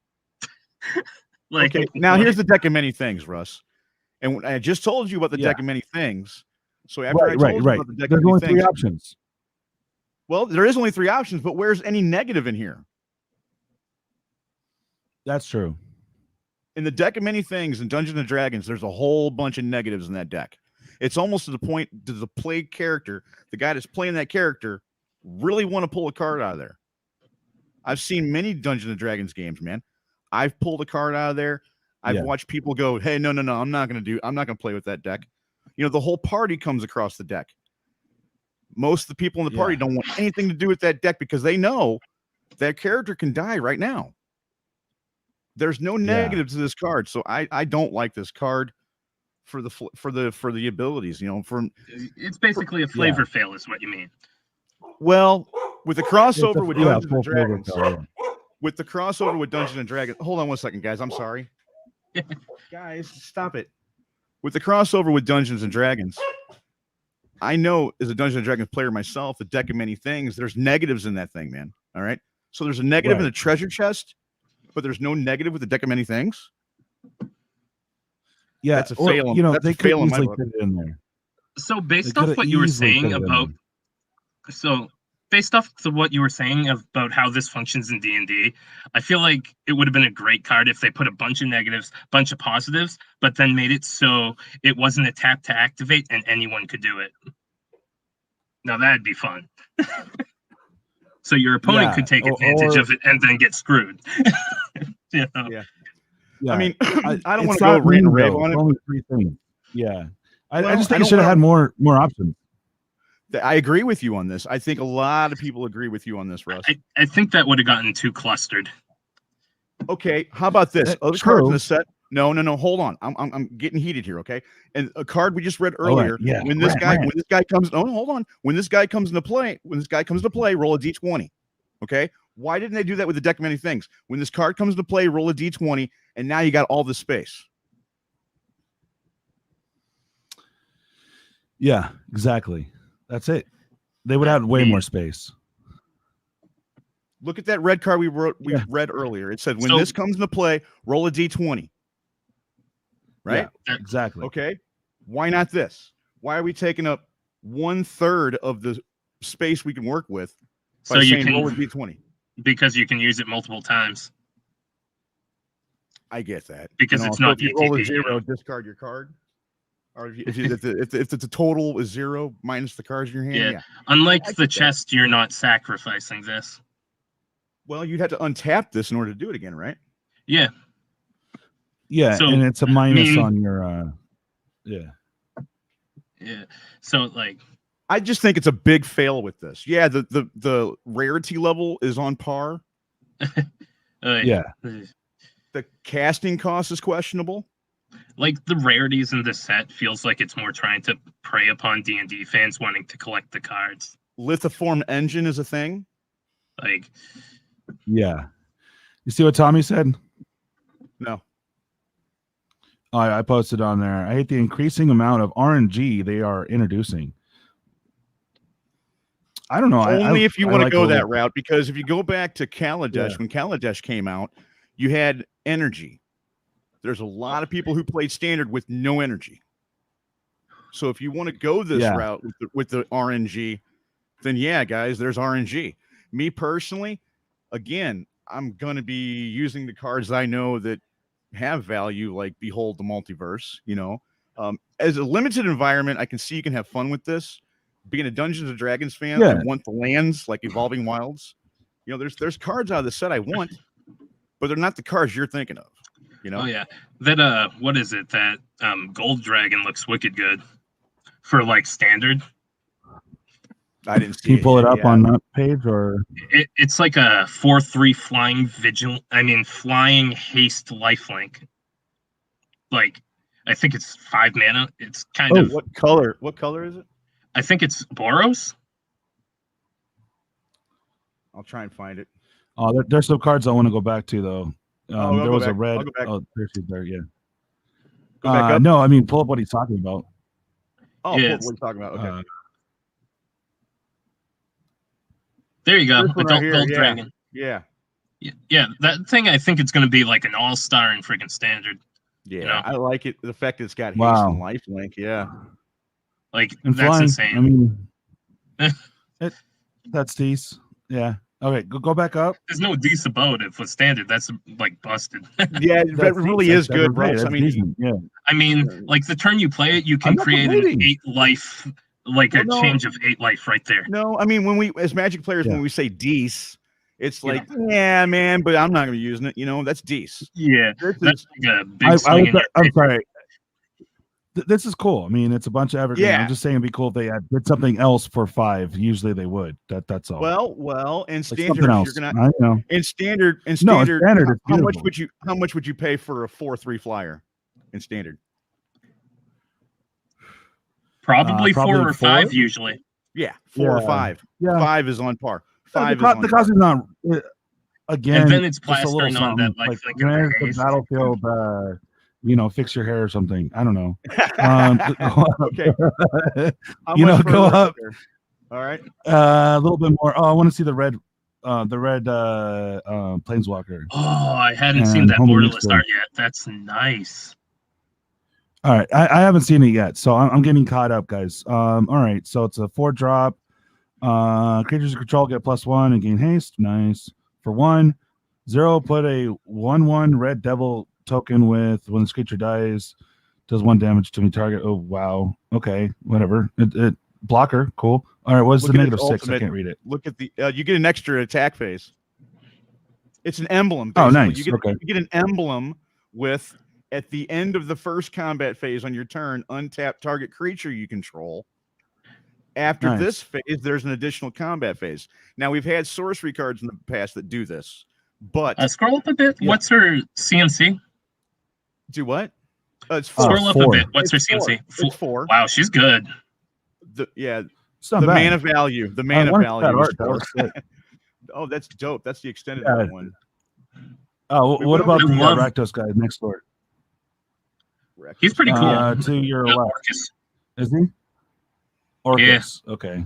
Okay, now here's the Deck of Many Things, Russ. And I just told you about the Deck of Many Things. So after I told you about the Deck of Many Things, only 3 options. Well, there is only 3 options, but where's any negative in here? That's true. In the Deck of Many Things in Dungeons and Dragons, there's a whole bunch of negatives in that deck. It's almost to the point, does the play character, the guy that's playing that character, really want to pull a card out of there? I've seen many Dungeons and Dragons games, man. I've pulled a card out of there. I've watched people go, hey, no, I'm not going to play with that deck. You know, the whole party comes across the deck. Most of the people in the party don't want anything to do with that deck because they know that character can die right now. There's no negatives to this card, so I don't like this card for the abilities. You know, it's basically a flavor fail, is what you mean. Well, with the crossover with Dungeons and Dragons, with the crossover with Dungeons and Dragons. Hold on one second, guys. I'm sorry, guys, stop it. With the crossover with Dungeons and Dragons, I know as a Dungeons and Dragons player myself, the Deck of Many Things, there's negatives in that thing, man. All right, so there's a negative in the treasure chest, but there's no negative with the Deck of Many Things. Yeah, that's a fail. You know, that's they a fail could in my easily book. put it in there. So based off what you were saying about, how this functions in D&D, I feel like it would have been a great card if they put a bunch of negatives, bunch of positives, but then made it so it wasn't a tap to activate and anyone could do it. Now that'd be fun. So your opponent could take advantage of it and then get screwed. You know? Yeah. I mean, I don't want to go rant and rave on it. Only 3 things. Yeah. I just think it should have had more options. I agree with you on this. I think a lot of people agree with you on this, Russ. I think that would have gotten too clustered. Okay, how about this? Other cards in the set. No. Hold on. I'm getting heated here. Okay, and a card we just read earlier. When this guy comes into play, roll a d20. Okay. Why didn't they do that with the deck of many things? When this card comes into play, roll a d20, and now you got all this space. Yeah, exactly. That's it. They would have way more space. Look at that red card we read earlier. It said when this comes into play, roll a d20. Right? Yeah, exactly. Okay. Why not this? Why are we taking up 1/3 of the space we can work with by saying roll a d20? Because you can use it multiple times. I get that. Because it's not if you roll a 0, discard your card. Or if the total is 0 minus the cards in your hand. Yeah. Unlike the chest, you're not sacrificing this. Well, you'd have to untap this in order to do it again, right? Yeah. Yeah, and it's a minus on your yeah. So like I just think it's a big fail with this. Yeah, the rarity level is on par. Yeah. The casting cost is questionable. Like the rarities in this set feels like it's more trying to prey upon D&D fans wanting to collect the cards. Lithiform engine is a thing. Like, yeah. You see what Tommy said? No. Oh, I posted on there. I hate the increasing amount of RNG they are introducing. I don't know. Only if you want to go that route, because if you go back to Kaladesh, when Kaladesh came out, you had energy. There's a lot of people who played standard with no energy. So if you want to go this route with the RNG, then yeah, guys, there's RNG. Me personally, again, I'm going to be using the cards I know that have value, like Behold the Multiverse. You know, as a limited environment, I can see you can have fun with this. Being a Dungeons and Dragons fan, I want the lands like Evolving Wilds. You know, there's cards out of the set I want, but they're not the cards you're thinking of. You know? Oh yeah, that what is it? That Gold Dragon looks wicked good for like standard. I didn't see. Can you pull it up on that page, or it's like a 4/3 flying flying haste lifelink. Like I think it's 5 mana. It's kind of what color? What color is it? I think it's Boros. I'll try and find it. Oh, there's some cards I want to go back to though. There was a red. Oh, there she's there. Yeah. Go back up. No, I mean pull up what he's talking about. Oh, yeah, pull up what he's talking about. Okay. There you go. Gold Dragon. Yeah. Yeah, that thing I think it's going to be like an all-star in freaking standard. Yeah, you know? I like it. The fact that it's got haste and lifelink. Yeah. Like and that's flying, insane. I mean, that's decent. Yeah. Okay, go back up. There's no decent about it for standard. That's like busted. Yeah, that really is good, bro. I mean, decent. Yeah. I mean, like the turn you play it, you can create an 8 life, like a change of 8 life right there. No, I mean when we as Magic players when we say Dece, it's like yeah, man, but I'm not going to be using it. You know, that's Dece. Yeah, that's like a big swing. I'm sorry. This is cool. I mean, it's a bunch of evergreen. I'm just saying it'd be cool if they did something else for 5. Usually they would. That's all. Well, in standard, you're gonna. I know. In standard, how much would you pay for a 4/3 flyer in standard? Probably 4 or 5 usually. Yeah, 4 or 5. Yeah, 5 is on par. 5 the cost is not again. And then it's just a little something. Like the Battlefield. Fix your hair or something. I don't know. Okay. Go up. All right. A little bit more. Oh, I want to see the red Planeswalker. Oh, I hadn't seen that borderless art yet. That's nice. All right. I haven't seen it yet, so I'm getting caught up, guys. All right. So it's a 4-drop. Creatures of control get +1 and gain haste. Nice. For 1, 0, put a 1/1 red devil token with when this creature dies, does 1 damage to me target. Oh wow. Okay, whatever. It blocker. Cool. All right. What's the -6? I can't read it. Look at the. You get an extra attack phase. It's an emblem. Basically. Oh, nice. You get an emblem with at the end of the first combat phase on your turn, untap target creature you control. After this phase, there's an additional combat phase. Now we've had sorcery cards in the past that do this, but scroll up a bit. Yeah. What's her CMC? Do what? It's 4. Scroll up a bit. What's her CMC? It's 4. Wow, she's good. The mana value. The mana value. Oh, that's dope. That's the extended one. Oh, what about the love- Rakdos guy next door? He's pretty cool. To your left. Orcus. Is he? Orcus. Yeah. Okay.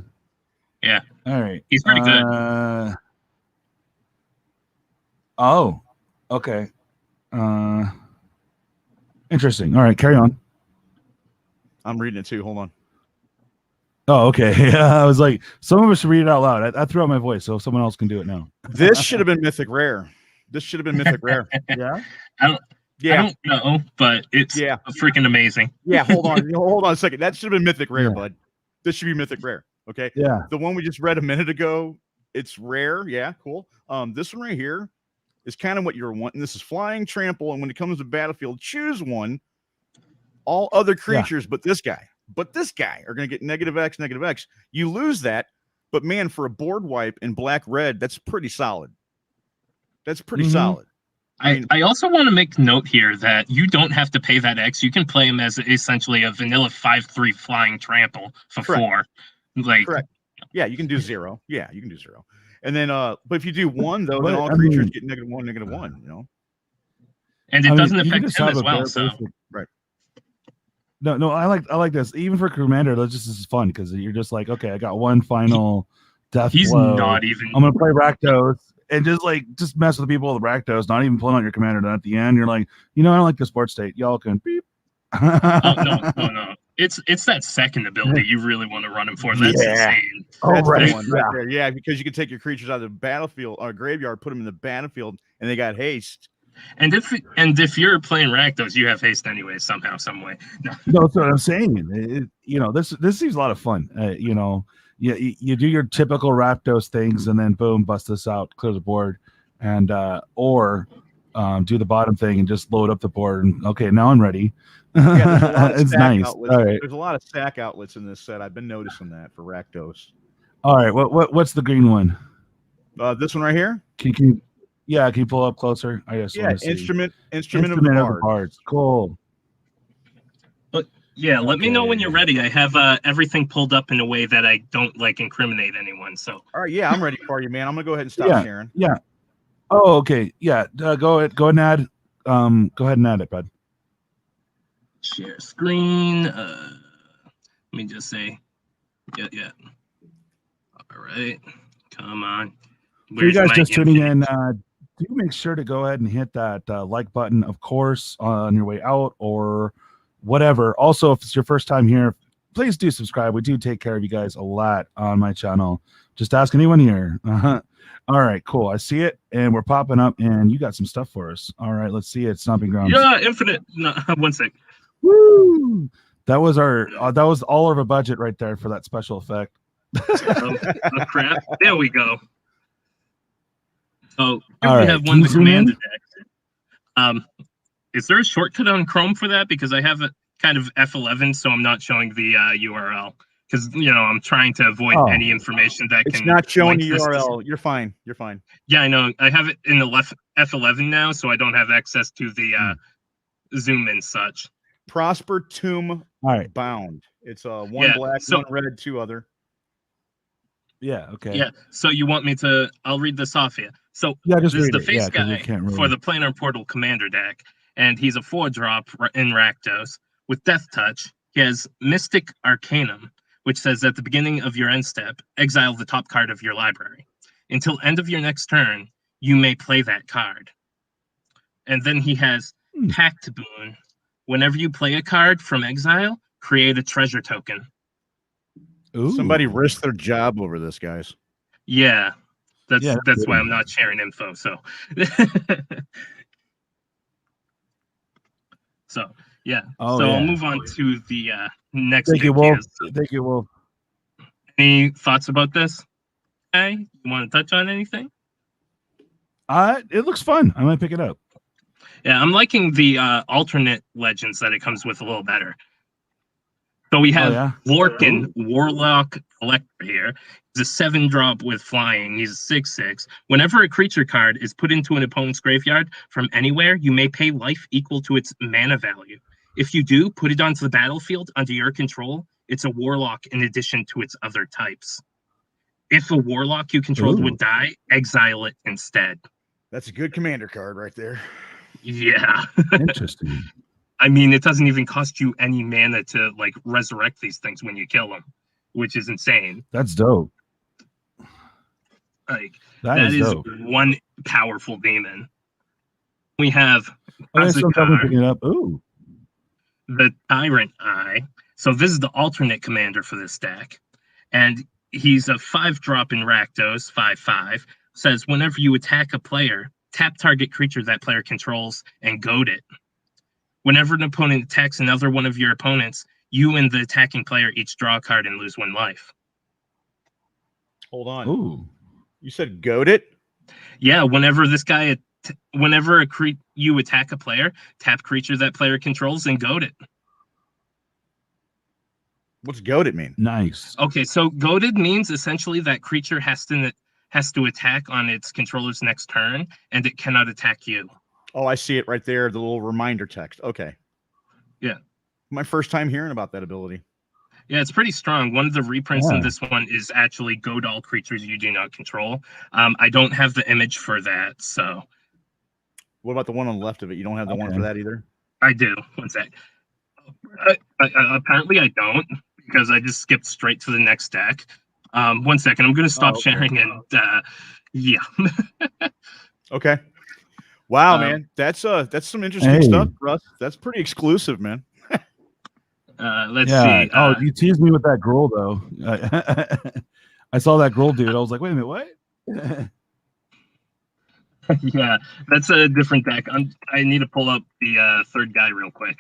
Yeah. All right. He's pretty good. Oh. Okay. Interesting. All right, carry on. I'm reading it too. Hold on. Oh, okay. I was like, some of us should read it out loud. I threw out my voice, so someone else can do it now. This should have been mythic rare. This should have been mythic rare. Yeah. I don't know, but it's freaking amazing. Yeah, hold on a second. That should have been mythic rare, bud. This should be mythic rare. Okay. Yeah. The one we just read a minute ago, it's rare. Yeah, cool. This one right here is kind of what you're wanting. This is flying trample, and when it comes to battlefield, choose one. All other creatures but this guy are going to get -X. You lose that, but man, for a board wipe in black-red, that's pretty solid. That's pretty solid. I also want to make note here that you don't have to pay that X. You can play him as essentially a vanilla 5/3 flying trample for 4. Like, correct. Yeah, you can do 0. Yeah, you can do 0. And then, but if you do 1, though, then all creatures get -1, you know. And it doesn't affect him as well. So right. No, I like this. Even for Commander, that's just is fun because you're just like, okay, I got one final death He's blow. not even. I'm gonna play Rakdos and just mess with the people with Rakdos, not even pulling out your Commander. Then at the end, you're like, I don't like the sports state. Y'all can beep. No. It's that second ability you really want to run him for. That's insane. Oh, that's right. Right there. Yeah, because you can take your creatures out of the battlefield or graveyard, put them in the battlefield, and they got haste. And if you're playing Rakdos, you have haste anyway, somehow, some way. No, that's what I'm saying. This seems a lot of fun. You do your typical Rakdos things, and then boom, bust this out, clear the board, and or do the bottom thing and just load up the board. And okay, now I'm ready. Yeah, it's nice. Outlets. All right. There's a lot of stack outlets in this set. I've been noticing that for Rakdos. All right, what's the green one? This one right here. Can you pull up closer? I guess. Yeah, instrument of the Bards. Cool. But yeah, let me know when you're ready. I have everything pulled up in a way that I don't incriminate anyone. So. All right, yeah, I'm ready for you, man. I'm gonna go ahead and stop sharing. Yeah. Oh, okay. Yeah. Go ahead and add. Go ahead and add it, bud. Share screen. Let me just say, yeah. All right, come on. For you guys just tuning in, do make sure to go ahead and hit that like button, of course, on your way out or whatever. Also, if it's your first time here, please do subscribe. We do take care of you guys a lot on my channel. Just ask anyone here. All right, cool. I see it, and we're popping up, and you got some stuff for us. All right, let's see it. Stomping Grounds. Yeah, infinite. No, 1 sec. Woo! That was all of our budget right there for that special effect. Oh crap! There we go. Oh, we right. have one of the commander decks. Is there a shortcut on Chrome for that? Because I have a kind of F11, so I'm not showing the URL. Because I'm trying to avoid any information that it's can. It's not showing the URL. You're fine. You're fine. Yeah, I know. I have it in the F11 now, so I don't have access to the zoom and such. Prosper Tomb Bound. It's one black, one red, 2 other. Yeah, okay. Yeah, so you want me to... I'll read this off here. So this is the face guy for the Planar Portal Commander deck, and he's a 4-drop in Rakdos with Death Touch. He has Mystic Arcanum, which says at the beginning of your end step, exile the top card of your library. Until end of your next turn, you may play that card. And then he has Pact Boon. Whenever you play a card from exile, create a treasure token. Ooh. Somebody risked their job over this, guys. Yeah, that's why I'm not sharing info. So, yeah. I'll move on to the next. Thank you, Wolf. Thank you, Wolf. Any thoughts about this? Hey, you want to touch on anything? It looks fun. I might pick it up. Yeah, I'm liking the alternate legends that it comes with a little better. So we have Lorcan, Warlock Collector here. He's a 7-drop with flying. He's a 6/6. Whenever a creature card is put into an opponent's graveyard from anywhere, you may pay life equal to its mana value. If you do, put it onto the battlefield under your control. It's a Warlock in addition to its other types. if a warlock you controlled Ooh. would die, exile it instead. That's a good commander card right there. Yeah. Interesting. I mean, it doesn't even cost you any mana to like resurrect these things when you kill them, which is insane. That's dope. Like That that is dope. one powerful demon. We have Okay, so I'm Azukar, picking it up. Ooh. the Tyrant Eye. So this is the alternate commander for this deck. And he's a 5-drop in Rakdos, 5/5. Says whenever you attack a player, tap target creature that player controls and goad it. Whenever an opponent attacks another one of your opponents, you and the attacking player each draw a card and lose 1 life. Hold on. Ooh. You said goad it? Yeah, whenever this guy, whenever you attack a player, tap creature that player controls and goad it. What's goad it mean? Nice. Okay, so goaded means essentially that creature has to attack on its controller's next turn, and it cannot attack you. Oh, I see it right there. The little reminder text. Okay. Yeah. My first time hearing about that ability. Yeah, it's pretty strong. One of the reprints in this one is actually goad all creatures you do not control. I don't have the image for that, so. What about the one on the left of it? You don't have the one for that either? I do. One sec. Apparently I don't, because I just skipped straight to the next deck. 1 second. I'm going to stop sharing and yeah. Okay. Wow, man. That's some interesting stuff, Russ. That's pretty exclusive, man. Let's see. Oh, you teased me with that Gruul, though. I saw that Gruul dude. I was like, wait a minute, what? Yeah, that's a different deck. I need to pull up the third guy real quick.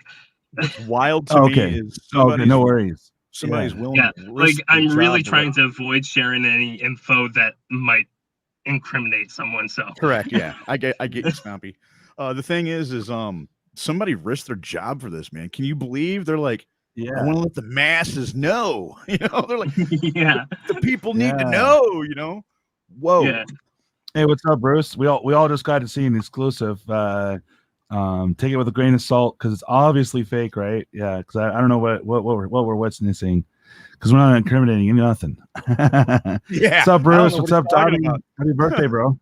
What's wild to me is okay, no worries. Somebody's willing. Yeah, to like I'm really trying to to avoid sharing any info that might incriminate someone. So correct. Yeah, I get you, Stompy. The thing is somebody risked their job for this, man. Can you believe they're like, I want to let the masses know, they're like, yeah, the people need to know, Whoa. Yeah. Hey, what's up, Bruce? We all just got to see an exclusive. Take it with a grain of salt because it's obviously fake, right? Yeah, because I don't know what we're witnessing because we're not incriminating nothing. Yeah. What's up, Bruce? What's up, Dobby? Happy birthday, bro.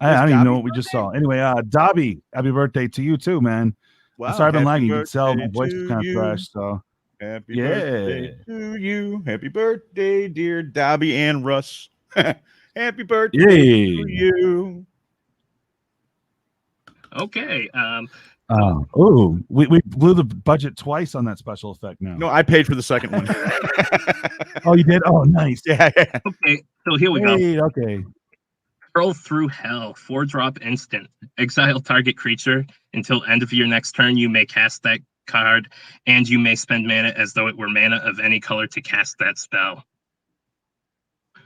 I don't even know what we just saw. Anyway, Dobby, happy birthday to you too, man. Wow, Sorry I've been lagging. You can tell my voice is kind of fresh. So happy birthday to you. Happy birthday, dear Dobby and Russ. Happy birthday to you. Okay. We blew the budget twice on that special effect now. No, I paid for the second one. Oh, you did? Oh, nice. Yeah. Okay, so here we go. Okay. Hurl Through Hell, 4-drop instant. Exile target creature until end of your next turn. You may cast that card, and you may spend mana as though it were mana of any color to cast that spell.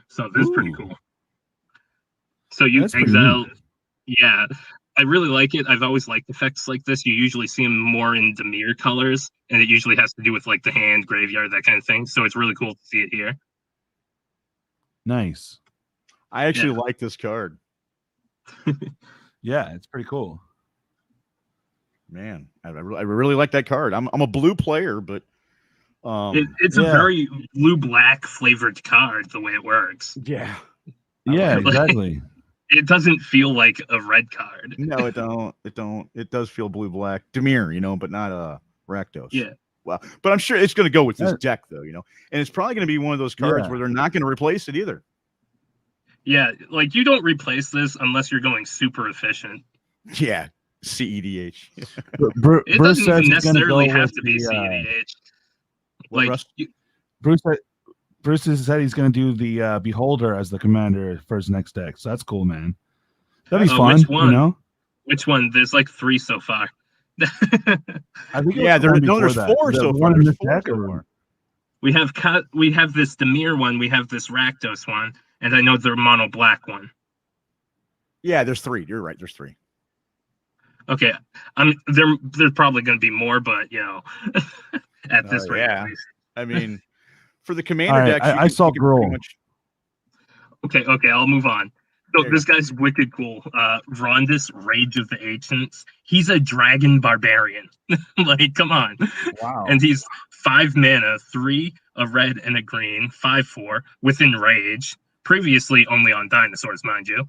So this is pretty cool. So you exile. Yeah, I really like it. I've always liked effects like this. You usually see them more in Dimir colors, and it usually has to do with like the hand, graveyard, that kind of thing. So it's really cool to see it here. Nice. I actually like this card. Yeah, it's pretty cool. Man, I really like that card. I'm a blue player, but it's a very blue-black flavored card the way it works. Yeah. Yeah, exactly. It doesn't feel like a red card. No, it don't. It does feel blue-black. Dimir, but not Rakdos. Yeah. Well, but I'm sure it's going to go with this deck, though, and it's probably going to be one of those cards where they're not going to replace it either. Yeah, like you don't replace this unless you're going super efficient. Yeah, CEDH. It doesn't even necessarily have to be CEDH. Like Bruce said he's going to do the Beholder as the commander for his next deck, so that's cool, man. That'd be fun, which one? Which one? There's like 3 so far. I think there's 4 so far. There's 4 so far. We have this Dimir one, we have this Rakdos one, and I know the mono black one. Yeah, there's 3. You're right. There's 3. Okay, there's probably going to be more, but at this rate, at least. I mean, for the commander deck, I saw Gruul. Okay, I'll move on. So this guy's wicked cool. Rondis, Rage of the Ancients. He's a dragon barbarian. Like, come on. Wow. And he's 5 mana, 3 a red and a green, 5/4 with Enrage. Previously only on dinosaurs, mind you.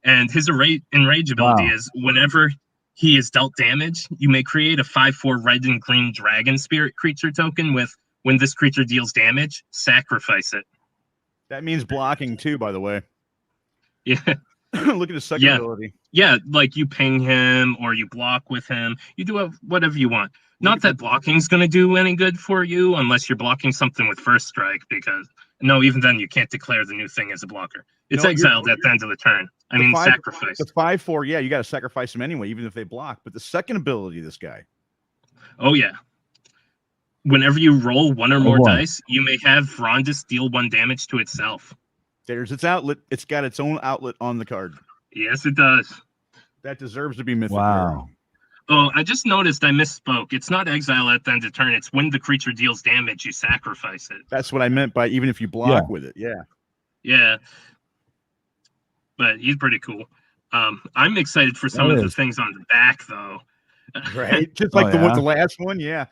And his Enrage ability is whenever he is dealt damage, you may create a 5/4 red and green dragon spirit creature token with when this creature deals damage, sacrifice it. That means blocking too, by the way. Yeah. Look at his second ability. Yeah, like you ping him or you block with him. You do whatever you want. Not that blocking's going to do any good for you unless you're blocking something with first strike, because no, even then you can't declare the new thing as a blocker. It's exiled at the end of the turn. I mean, sacrifice. The 5/4, yeah, you got to sacrifice them anyway, even if they block. But the second ability, this guy. Oh, yeah. Whenever you roll 1 or more dice, you may have Rondis deal 1 damage to itself. There's its outlet. It's got its own outlet on the card. Yes, it does. That deserves to be mythic. Wow. Oh, I just noticed I misspoke. It's not exile at the end of turn. It's when the creature deals damage, you sacrifice it. That's what I meant by even if you block with it. Yeah. Yeah. But he's pretty cool. I'm excited for some of the things on the back, though. Right? Just like the last one. Yeah.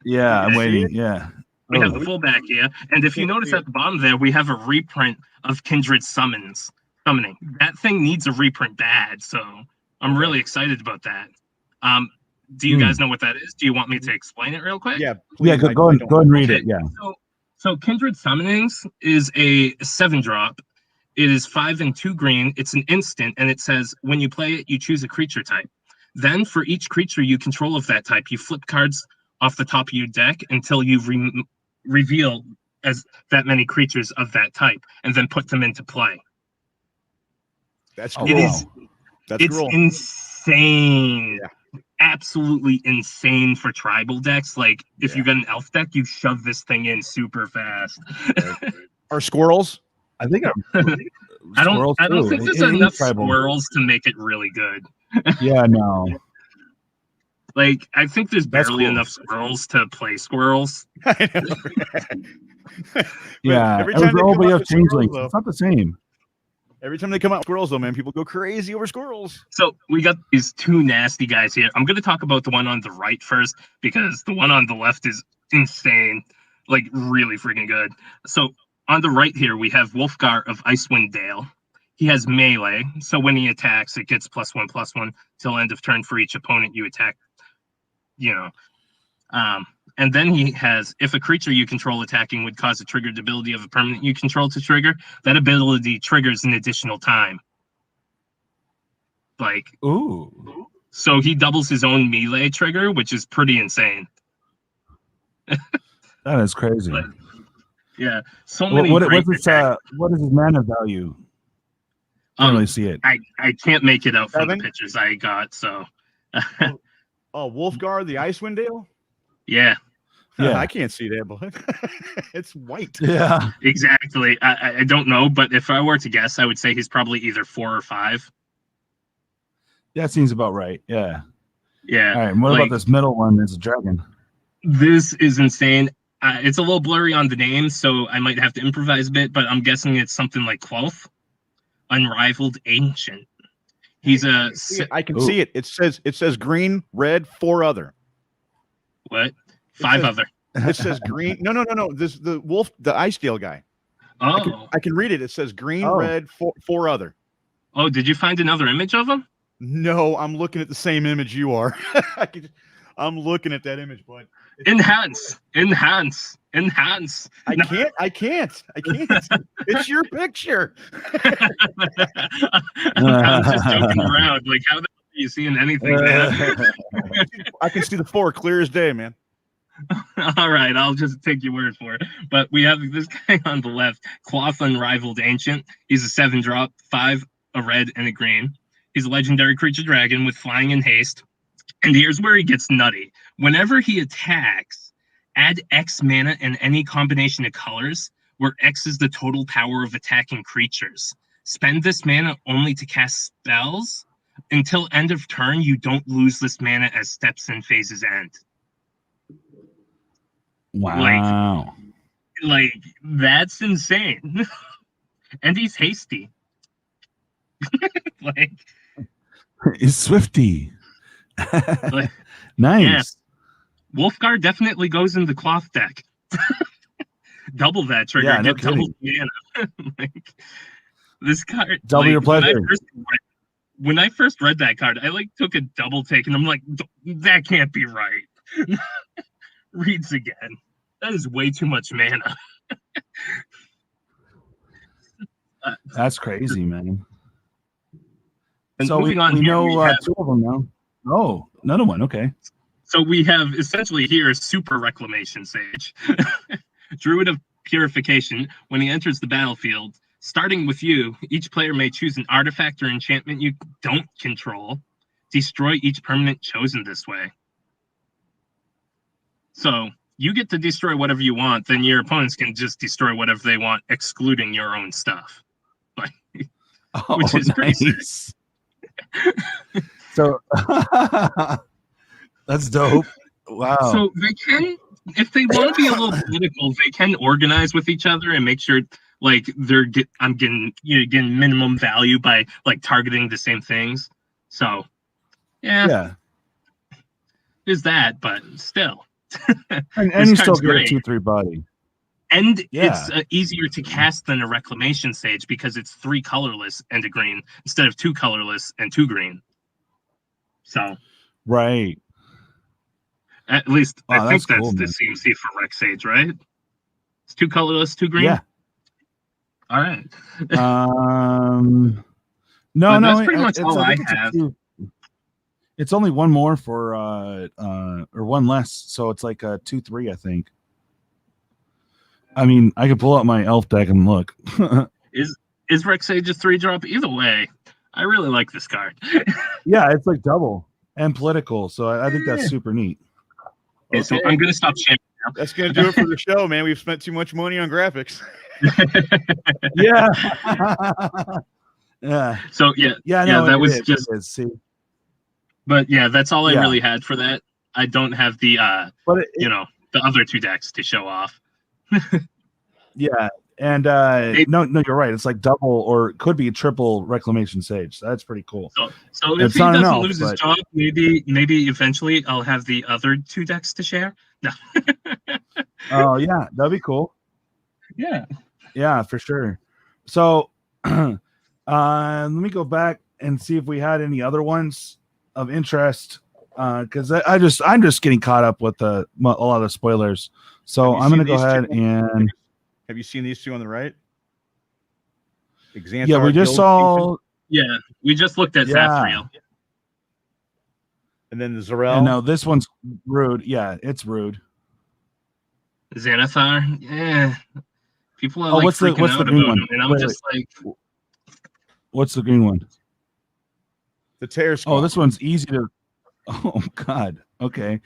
Yeah, I'm waiting. Yeah. We have the full back here. And if you notice at the bottom there, we have a reprint of Kindred Summoning. That thing needs a reprint bad, so I'm really excited about that. Do you guys know what that is? Do you want me to explain it real quick? Yeah, please. Yeah, go and read it. Yeah. So Kindred Summonings is a 7-drop. It is 5 and 2 green. It's an instant, and it says when you play it, you choose a creature type. Then for each creature you control of that type, you flip cards off the top of your deck until you reveal as that many creatures of that type, and then put them into play. That's cool. It's insane. Yeah. Absolutely insane for tribal decks. Like if you got an elf deck, you shove this thing in super fast. Are squirrels? I think I don't think there's enough squirrels to make it really good. Yeah, no. Like, I think there's barely enough squirrels to play squirrels. I know. Yeah, every time we have changelings. It's not the same. Every time they come out with squirrels, though, man, people go crazy over squirrels. So we got these 2 nasty guys here. I'm going to talk about the one on the right first, because the one on the left is insane. Like, really freaking good. So on the right here, we have Wolfgar of Icewind Dale. He has melee, so when he attacks, it gets +1/+1 till end of turn for each opponent you attack. And then he has, if a creature you control attacking would cause a triggered ability of a permanent you control to trigger, that ability triggers an additional time. Like, ooh. So he doubles his own melee trigger, which is pretty insane. That is crazy. But, yeah, so many. What is his mana value? I don't really see it. I can't make it out from the pictures I got. So. Wolfgar, the Icewind Dale? Yeah. I can't see that, but it's white. Yeah. Exactly. I don't know, but if I were to guess, I would say he's probably either 4 or 5. That seems about right. Yeah. Yeah. All right. And what about this middle one? It's a dragon. This is insane. It's a little blurry on the name, so I might have to improvise a bit, but I'm guessing it's something like Cloth. Unrivaled Ancient. He's a. I can see it. It says green, red, 4 other. What? 5 other. It says green. No. This the wolf, the Icedale guy. Oh. I can read it. It says green, red, 4 other. Oh, did you find another image of him? No, I'm looking at the same image you are. I'm looking at that image, bud. Enhance. I can't. It's your picture. I was just joking around. Like, how the hell are you seeing anything, man? I can see the 4 clear as day, man. All right, I'll just take your word for it. But we have this guy on the left, Cloth Unrivaled Ancient. He's a 7-drop, 5, a red, and a green. He's a legendary creature dragon with flying and haste. And here's where he gets nutty. Whenever he attacks, add X mana in any combination of colors, where X is the total power of attacking creatures. Spend this mana only to cast spells. Until end of turn, you don't lose this mana as steps and phases end. Wow. Like that's insane. And he's hasty. Like he's swifty. Like, nice. Wolfguard definitely goes in the cloth deck. Double that trigger, Yeah, no get double kidding. mana. Like, this card, Double like, your pleasure. When I first read that card, I like took a double take, and I'm like, that can't be right. Reads again. That is way too much mana. That's crazy, man. And So we moving on here, know we have, 2 of them now. Oh, another one. Okay. so we have essentially here a super reclamation sage. Druid of Purification. When he enters the battlefield, starting with you, each player may choose an artifact or enchantment you don't control. Destroy each permanent chosen this way. So you get to destroy whatever you want, then your opponents can just destroy whatever they want, excluding your own stuff. Which is pretty sick. So that's dope. Wow. So they can, if they want to be a little political, they can organize with each other and make sure like I'm getting minimum value by like targeting the same things. So yeah. There's that, but still. and you still get a 2/3 body. And it's easier to cast than a Reclamation Sage because it's 3 colorless and a green instead of 2 colorless and 2 green. So right. At least I think that's cool, the CMC for Rec Sage, right? It's 2 colorless, 2 green. Yeah. All right. No, that's pretty much all I have. It's only one more for or one less, so it's like a 2/3, I think. I mean, I can pull out my elf deck and look. Is Rec Sage a 3-drop? Either way, I really like this card. Yeah, it's like double and political, so I think that's super neat. Okay, so I'm gonna stop sharing now. That's gonna do it for the show, man. We've spent too much money on graphics. Yeah. Yeah. So that was just. See. But yeah, that's all I really had for that. I don't have the the other 2 decks to show off. Yeah, and no, you're right. It's like double or it could be triple Reclamation Sage. So that's pretty cool. So if he doesn't lose his job, maybe eventually I'll have the other 2 decks to share. No. Oh yeah, that'd be cool. Yeah, for sure. So let me go back and see if we had any other ones of interest. Because I'm just getting caught up with a lot of spoilers. So I'm going to go ahead and. Have you seen these 2 on the right? Yeah, we just saw. Yeah, we just looked at Zafriel. And then the Zarel. No, this one's rude. Yeah, it's rude. Xanathar. Yeah, people are what's the green one? And I'm just like, what's the green one? The Tear Squad. Oh, this one's easy to. Oh God. Okay.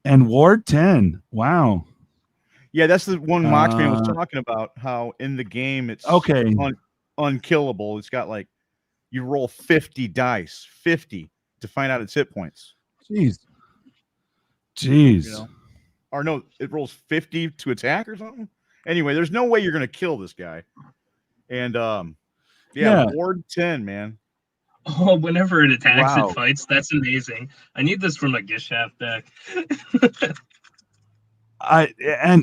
And Ward 10. Wow. Yeah, that's the one Moxman was talking about. How in the game it's unkillable. It's got like you roll 50 dice, 50 to find out its hit points. Jeez. You know? Or no, it rolls 50 to attack or something. Anyway, there's no way you're gonna kill this guy. And Ward 10, man. Oh, whenever it attacks, it fights. That's amazing. I need this from a Gishaft deck. I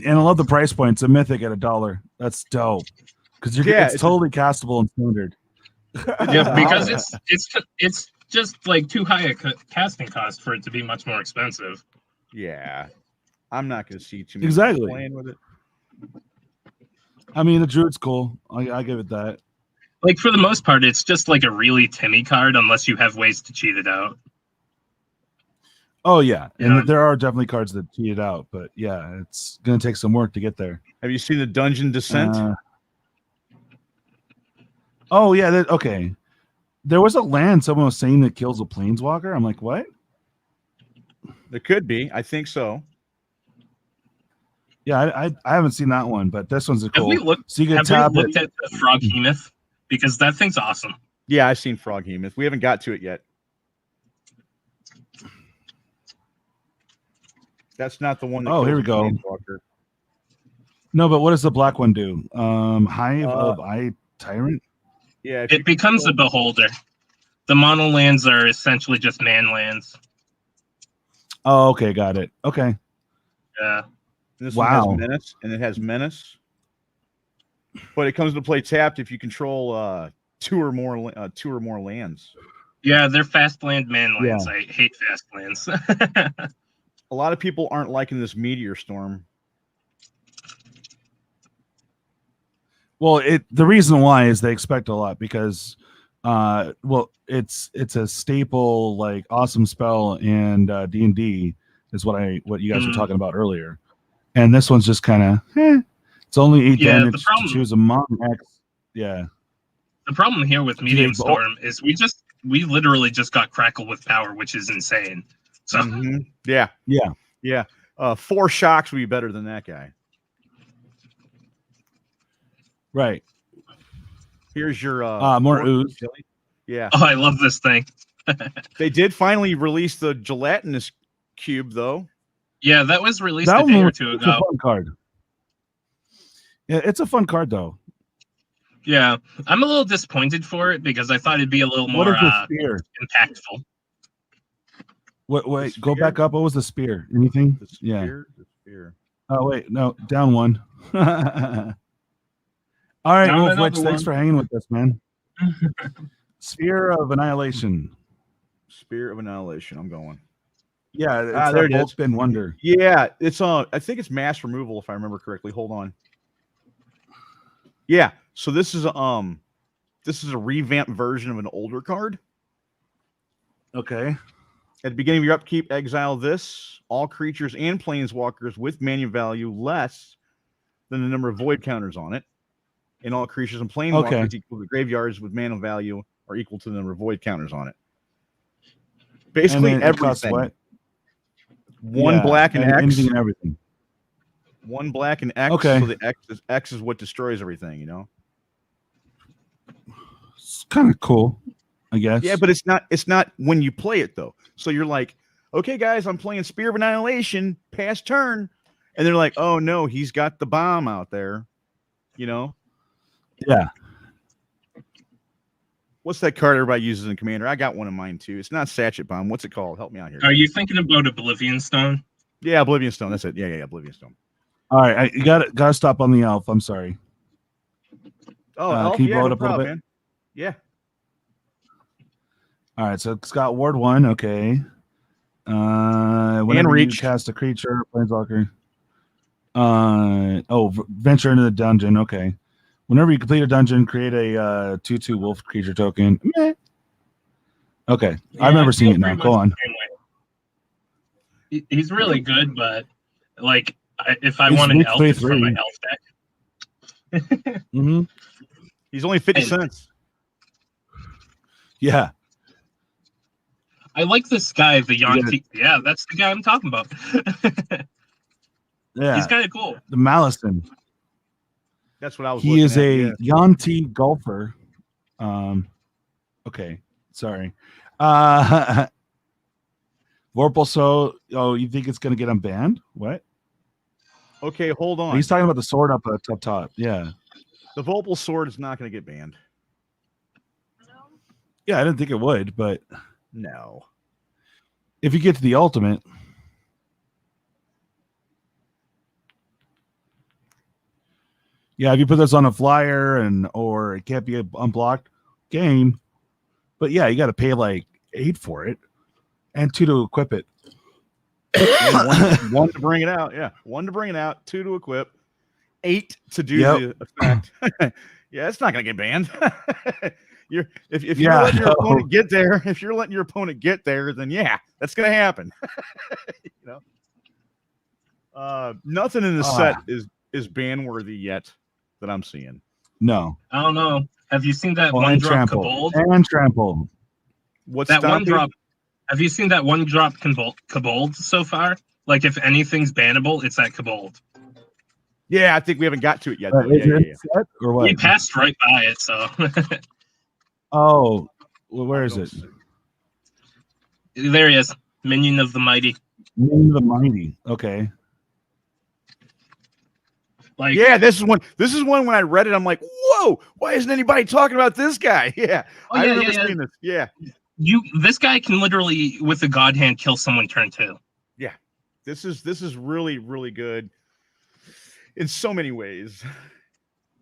love the price point. It's a mythic at $1. That's dope. Because it's totally castable in standard. Yeah, because it's just like too high a casting cost for it to be much more expensive. Yeah, I'm not going to see too many people playing with it. I mean, the Druid's cool. I give it that. Like, for the most part, it's just like a really Timmy card unless you have ways to cheat it out. Oh, yeah. And there are definitely cards that cheat it out. But, yeah, it's going to take some work to get there. Have you seen the Dungeon Descent? Oh, yeah. Okay. There was a land someone was saying that kills a Planeswalker. I'm like, what? There could be. I think so. Yeah, I haven't seen that one, but this one's cool. Have we looked at the Frog Hemoth? Because that thing's awesome. Yeah, I've seen Frog Hemoth. We haven't got to it yet. That's not the one that here we go. No, but what does the black one do? Hive of Eye Tyrant? Yeah. It becomes a Beholder. The mono lands are essentially just man lands. Oh, okay, got it. Okay. Yeah. This Wow. one has menace, and it has menace. But it comes to play tapped if you control two or more lands. Yeah, they're fast land man lands. Yeah. I hate fast lands. A lot of people aren't liking this meteor storm. Well, the reason why is they expect a lot because well, it's a staple like awesome spell in D&D is what you guys were talking about earlier. And this one's just kind of it's only 8 damage to choose among X. Yeah. The problem here with Medium Storm is we literally just got Crackle with power, which is insane. So yeah. 4 shocks would be better than that guy. Right. Here's your more ooze. Yeah. Oh, I love this thing. They did finally release the gelatinous cube, though. Yeah, that was released a day or two ago. It's a fun card. Yeah, it's a fun card, though. Yeah, I'm a little disappointed for it because I thought it'd be a little more impactful. Wait, go back up. What was the spear? Anything? The spear? Yeah. The spear. Oh, wait, no, down 1. All right, Wolfwitch, thanks for hanging with us, man. Spear of Annihilation. Spear of Annihilation. I'm going. Yeah, it's there. Bolt Spin Wonder. Yeah, it's I think it's mass removal if I remember correctly. Hold on. Yeah, so this is a revamped version of an older card. Okay. At the beginning of your upkeep, exile this. All creatures and planeswalkers with mana value less than the number of void counters on it. And all creatures and planeswalkers equal to graveyards with mana value are equal to the number of void counters on it. Basically everything. One black and X. Anything and everything. One black and X. Okay. So the X is what destroys everything, you know? It's kind of cool, I guess. Yeah, but it's not when you play it, though. So you're like, okay, guys, I'm playing Spear of Annihilation, pass turn. And they're like, oh, no, he's got the bomb out there, you know? Yeah. What's that card everybody uses in Commander? I got one in mine, too. It's not Sachet Bomb. What's it called? Help me out here. Are you thinking about Oblivion Stone? Yeah, Oblivion Stone. That's it. Yeah, Oblivion Stone. All right, you gotta stop on the elf. I'm sorry. Oh, elf? Can you blow it no up a little bit? man. Yeah. All right, so it's got Ward 1. Okay. Whenever you cast a creature, planeswalker. Venture into the dungeon. Okay. Whenever you complete a dungeon, create a 2/2 wolf creature token. Meh. Okay, Yeah, I remember seeing it now. Go on. He's really good, but like, if I want an elf, it's from my elf deck. He's only 50 cents. Yeah. I like this guy, the Yanti. Yeah, that's the guy I'm talking about. Yeah. He's kind of cool. The Malison. That's what I was. He is at, a Yanti golfer. Okay, sorry. Vorpal. So, you think it's gonna get unbanned? What? Okay, hold on. He's talking about the sword up top. Yeah. The Vorpal sword is not going to get banned. Yeah, I didn't think it would, but no. If you get to the ultimate. Yeah, if you put this on a flyer or it can't be unblocked, game. But yeah, you got to pay like 8 for it and 2 to equip it. one to bring it out. Yeah, 1 to bring it out, 2 to equip, 8 to do the effect. Yeah, it's not going to get banned. If you're letting your opponent get there, then yeah, that's going to happen. You know, nothing in the set is ban worthy yet. That I'm seeing. No. I don't know. Have you seen that one drop Kobold? And trample. What's that one drop? Have you seen that one drop Kobold so far? Like, if anything's bannable, it's that Kobold. Yeah, I think we haven't got to it yet. Set or what? We passed right by it, so. Oh, well, where is it? There he is. Minion of the Mighty. Minion of the Mighty. Okay. Like, yeah, this is one when I read it, I'm like, whoa, why isn't anybody talking about this guy? Yeah. I remember seeing this. Yeah. This guy can literally, with the God Hand, kill someone turn 2. Yeah, this is really, really good in so many ways.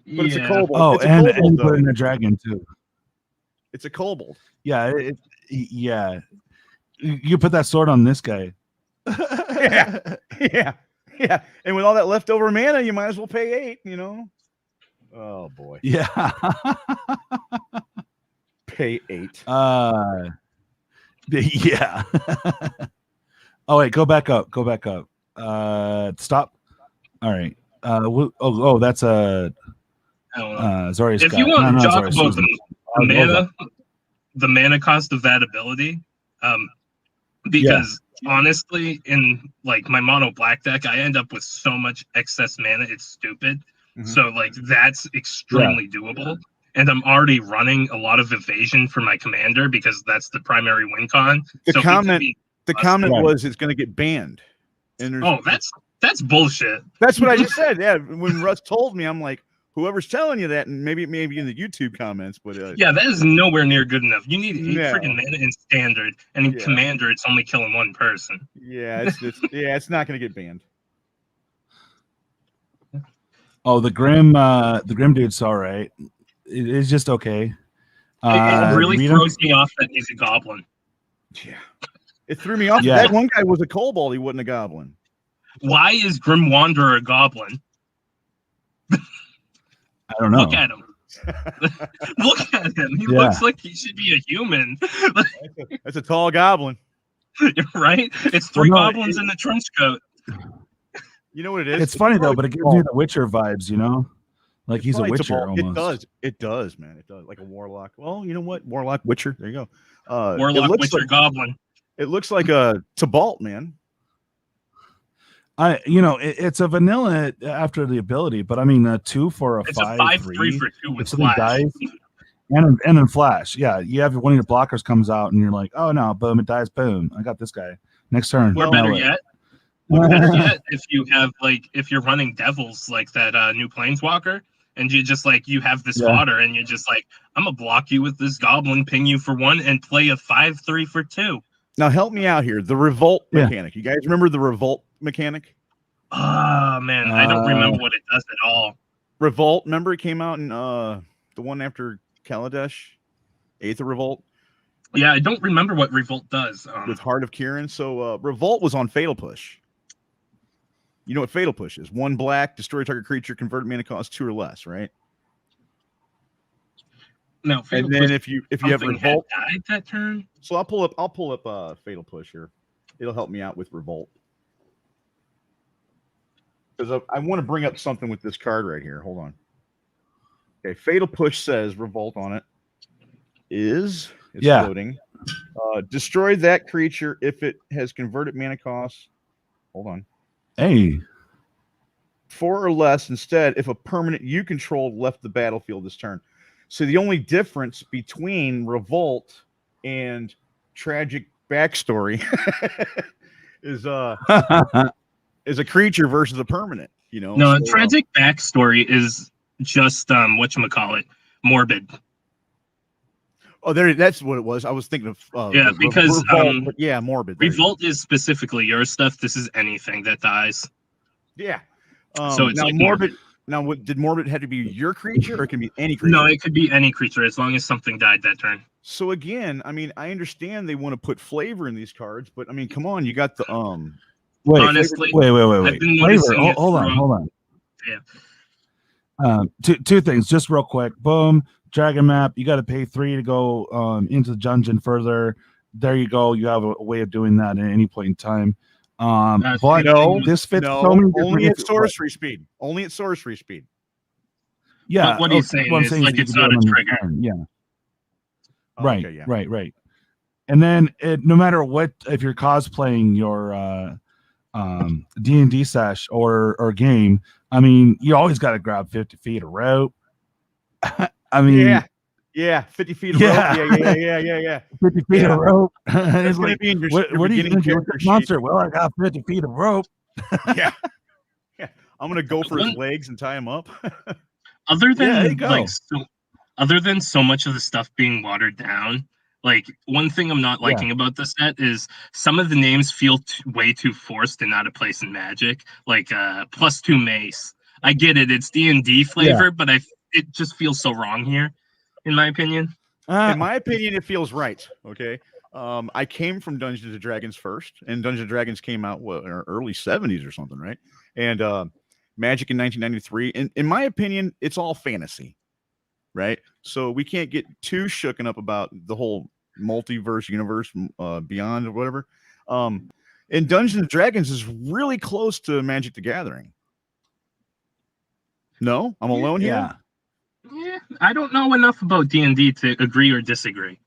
But it's a kobold. Oh, it's a and kobold, put though. in a dragon too. It's a kobold. Yeah, yeah. You put that sword on this guy. yeah. And with all that leftover mana, you might as well pay 8. You know. Oh boy. Yeah. Pay 8. Yeah. Oh wait, go back up. Stop. All right. That's a Zori's. If you want to talk about the mana cost of that ability, because honestly, in like my mono black deck, I end up with so much excess mana, it's stupid. So like that's extremely doable. And I'm already running a lot of evasion for my commander because that's the primary win con. The comment was it's going to get banned. And that's bullshit. That's what I just said. Yeah, when Russ told me, I'm like, whoever's telling you that, and maybe in the YouTube comments, but yeah, that is nowhere near good enough. You need 8 freaking mana in standard, and in commander, it's only killing one person. Yeah, it's not going to get banned. Oh, the grim dude's all right. It's just okay. It really throws me off that he's a goblin. Yeah, it threw me off. Yeah. That one guy was a kobold. He wasn't a goblin. Why is Grim Wanderer a goblin? I don't know. Look at him. Look at him. He looks like he should be a human. That's a tall goblin. Right? It's 3 goblins in a trench coat. You know what it is? It's funny though, but it gives you the Witcher vibes, you know? Like he's a Witcher almost. It does, man. It does. Like a warlock. Well, you know what? Warlock, Witcher. There you go. Warlock, Witcher, goblin. It looks like a Tybalt, man. It's a vanilla after the ability, but I mean, 2 for a 5/3 for 2 with if something flash. dies, and in flash. Yeah, you have one of your blockers comes out, and you're like, oh no, boom, it dies, boom. I got this guy. Next turn. Or better yet, if you're running devils like that new planeswalker, and you just like you have this fodder, and you're just like, I'm gonna block you with this goblin, ping you for 1, and play a 5/3 for 2. Now help me out here. The revolt mechanic. You guys remember the revolt mechanic? Oh man, I don't remember what it does at all. Revolt. Remember it came out in the one after Kaladesh, 8th of Revolt. Yeah, I don't remember what Revolt does. With Heart of Kirin. So Revolt was on Fatal Push. You know what Fatal Push is? 1 black, destroy target creature, convert mana cost 2 or less, right? No, and then if you have Revolt died that turn. So I'll pull up Fatal Push here. It'll help me out with Revolt. Because I want to bring up something with this card right here. Hold on. Okay, Fatal Push says Revolt on it. It's loading. Destroy that creature if it has converted mana cost. Hold on. Hey. 4 or less instead if a permanent you control left the battlefield this turn. So the only difference between Revolt and Tragic Backstory is a creature versus a permanent, you know. No, Tragic Backstory is just whatchamacallit, morbid. Oh, that's what it was. I was thinking of because Revolt, morbid. Revolt is specifically your stuff. This is anything that dies. Yeah. So it's now like morbid. Now, did morbid have to be your creature, or it can be any creature? No, it could be any creature as long as something died that turn. So again, I mean, I understand they want to put flavor in these cards, but I mean, come on, you got the Wait, honestly, wait. I've been noticing Hold on. Yeah. Two things, just real quick. Boom, dragon map. You got to pay 3 to go into the dungeon further. There you go. You have a way of doing that at any point in time. But no, this fits so many only at sorcery speed. Only at sorcery speed. Yeah. But what he's saying is like it's not a trigger. Yeah. Oh, right. okay, yeah. Right. And then no matter what, if you're cosplaying your D&D sesh or game, I mean, you always got to grab 50 feet of rope. I mean, yeah, 50 feet of rope. Yeah. 50 feet of rope. It's like, gonna be in your, what are you going to do with the monster? Well, I got 50 feet of rope. yeah. I'm gonna go for his legs and tie him up. Other than so much of the stuff being watered down, Like, one thing I'm not liking about this set is some of the names feel way too forced and out of place in Magic. Like +2 Mace. I get it; it's D&D flavor, but it just feels so wrong here, in my opinion. In my opinion, it feels right. Okay. I came from Dungeons and Dragons first, and Dungeons and Dragons came out in our early 70s or something, right? And Magic in 1993. In my opinion, it's all fantasy, right? So we can't get too shooken up about the whole multiverse universe, beyond or whatever. And Dungeons and Dragons is really close to Magic the Gathering. No, I'm alone here. Yeah, I don't know enough about D&D to agree or disagree.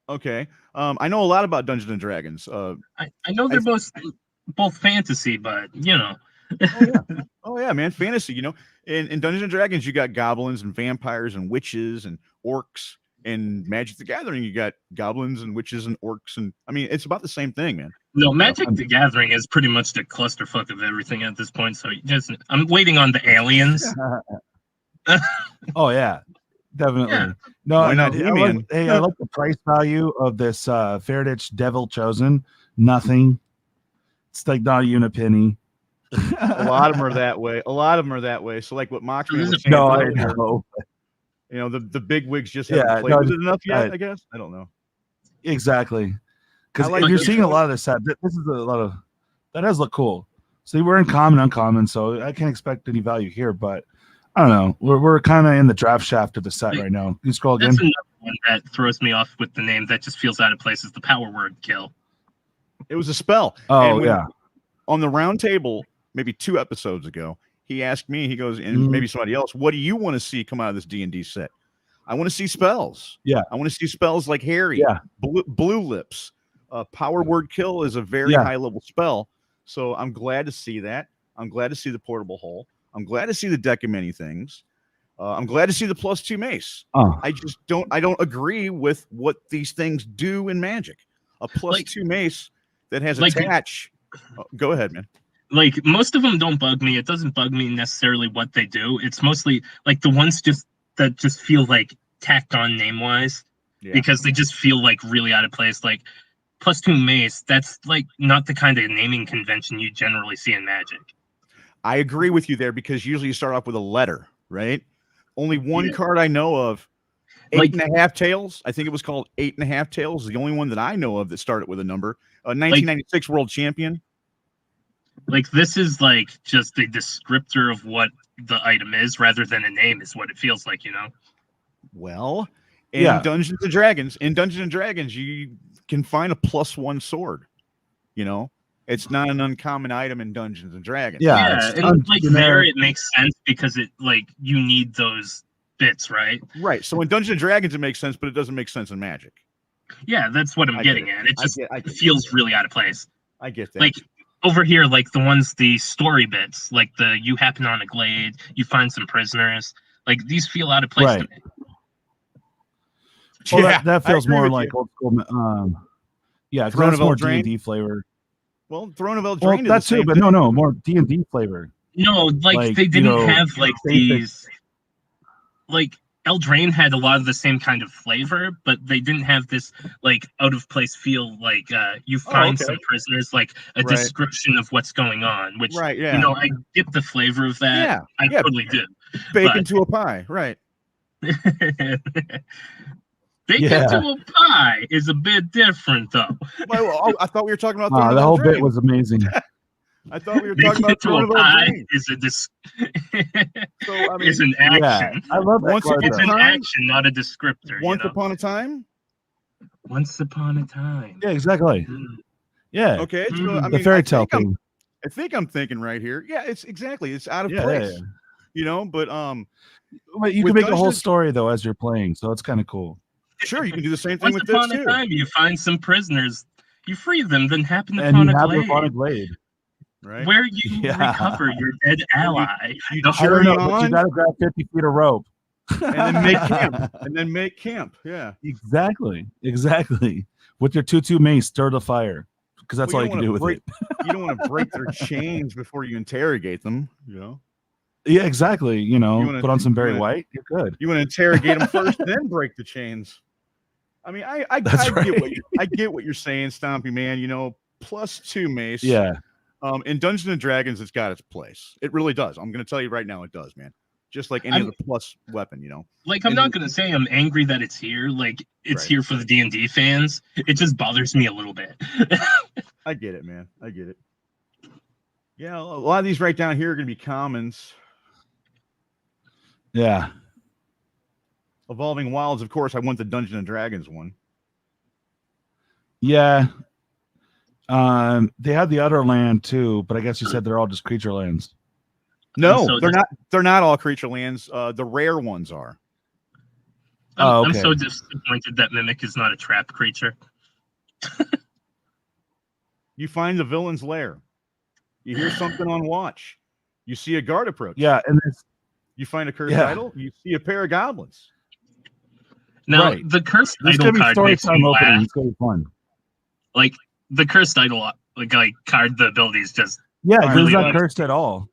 Okay. I know a lot about Dungeons and Dragons. I know they're both fantasy, but you know. Oh yeah, man, fantasy. You know, in Dungeons and Dragons, you got goblins and vampires and witches and orcs. In Magic the Gathering, you got goblins and witches and orcs, and I mean, it's about the same thing, man. No, Magic the Gathering is pretty much the clusterfuck of everything at this point. So I'm waiting on the aliens. Oh yeah, definitely. Yeah. No, Why not I He-Man? like, I like the price value of this Fairditch Devil Chosen. Nothing. It's like not even a penny. A lot of them are that way. So like what Moxman was saying. No, I earlier, know. You know, the big wigs just haven't played with it enough yet, I guess. I don't know. Exactly. Because like you're this seeing a one. lot of this set. This is a lot of that does look cool. See, we're in common, uncommon, so I can't expect any value here, but I don't know. We're kind of in the draft shaft of the set right now. Can you scroll again? That's another one that throws me off with the name that just feels out of place is the power word kill. It was a spell. Oh, And yeah. On the round table, maybe 2 episodes ago, he asked me, he goes, and maybe somebody else, what do you want to see come out of this D&D set? I want to see spells. Yeah. I want to see spells like Harry. Yeah. Blue Lips. Power word kill is a very high level spell. So I'm glad to see that. I'm glad to see the portable hole. I'm glad to see the deck of many things. I'm glad to see the +2 Mace. I just don't agree with what these things do in Magic. A +2 Mace that has attach. Go ahead, man. Like, most of them don't bug me. It doesn't bug me necessarily what they do. It's mostly like the ones that just feel like tacked on name wise, because they just feel like really out of place. Like +2 Mace, that's like not the kind of naming convention you generally see in Magic. I agree with you there, because usually you start off with a letter, right? Only one card I know of, 8.5 Tails. I think it was called 8.5 Tails. The only one that I know of that started with a number. 1996 World Champion. Like, this is like just a descriptor of what the item is rather than a name is what it feels like, you know? Well, in Dungeons and Dragons, you can find a +1 sword. You know, it's not an uncommon item in Dungeons and Dragons. Yeah, and like there it makes sense because it like you need those bits, right? Right. So in Dungeons and Dragons it makes sense, but it doesn't make sense in Magic. Yeah, that's what I'm getting at. It just feels really out of place. I get that. Like over here, like the story bits, like you happen on a glade, you find some prisoners, like these feel out of place to me. Well, that feels more like old school. Yeah, because that's more D&D flavor. Well, Throne of Eldraine. Well, that too, but no, more D&D flavor. No, like they didn't have like these. Like Eldraine had a lot of the same kind of flavor, but they didn't have this like out of place feel. Like you find some prisoners, like a description of what's going on. Which you know, I get the flavor of that. Yeah, I totally do. Bacon to a pie, right? Bacon to a pie is a bit different, though. Well, I thought we were talking about the whole bit was amazing. I thought we were talking about Throne of Eldraine. Is an action. I love that. It's an action, not a descriptor. Once upon a time. Once upon a time. Yeah, exactly. Yeah. Okay. So, I mean, the fairy tale thing. I think I'm thinking right here. Yeah, it's out of place. Yeah. You know, but you can make a whole story though as you're playing, so it's kind of cool. Sure, you can do the same thing Once with this too. Once upon a time, you find some prisoners, you free them, then happen upon a glade. Right. Where you recover your dead ally. You gotta grab 50 feet of rope. and then make camp. Yeah. Exactly. With your 2/2 mace, stir the fire. Because that's all you can do with it. You don't want to break their chains before you interrogate them, you know. Yeah, exactly. You know, put on some Barry White, you're good. You want to interrogate them first, then break the chains. I mean, I get what you're saying, Stomping man. You know, +2 mace. Yeah. In Dungeons and Dragons, it's got its place. It really does. I'm going to tell you right now, it does, man. Just like any other plus weapon, you know. Like, I'm not going to say I'm angry that it's here. Like, it's here for the D&D fans. It just bothers me a little bit. I get it, man. I get it. Yeah, a lot of these right down here are going to be commons. Yeah. Evolving Wilds, of course, I want the Dungeons and Dragons one. Yeah. They have the other land too, but I guess you said they're all just creature lands. No, they're not. They're not all creature lands. The rare ones are. I'm so disappointed that Mimic is not a trap creature. You find the villain's lair. You hear something on watch. You see a guard approach. Yeah, and you find a cursed idol. You see a pair of goblins. Now the cursed idol card makes me laugh. It's gonna be fun. Like the cursed idol, like card, the abilities just it's not cursed at all.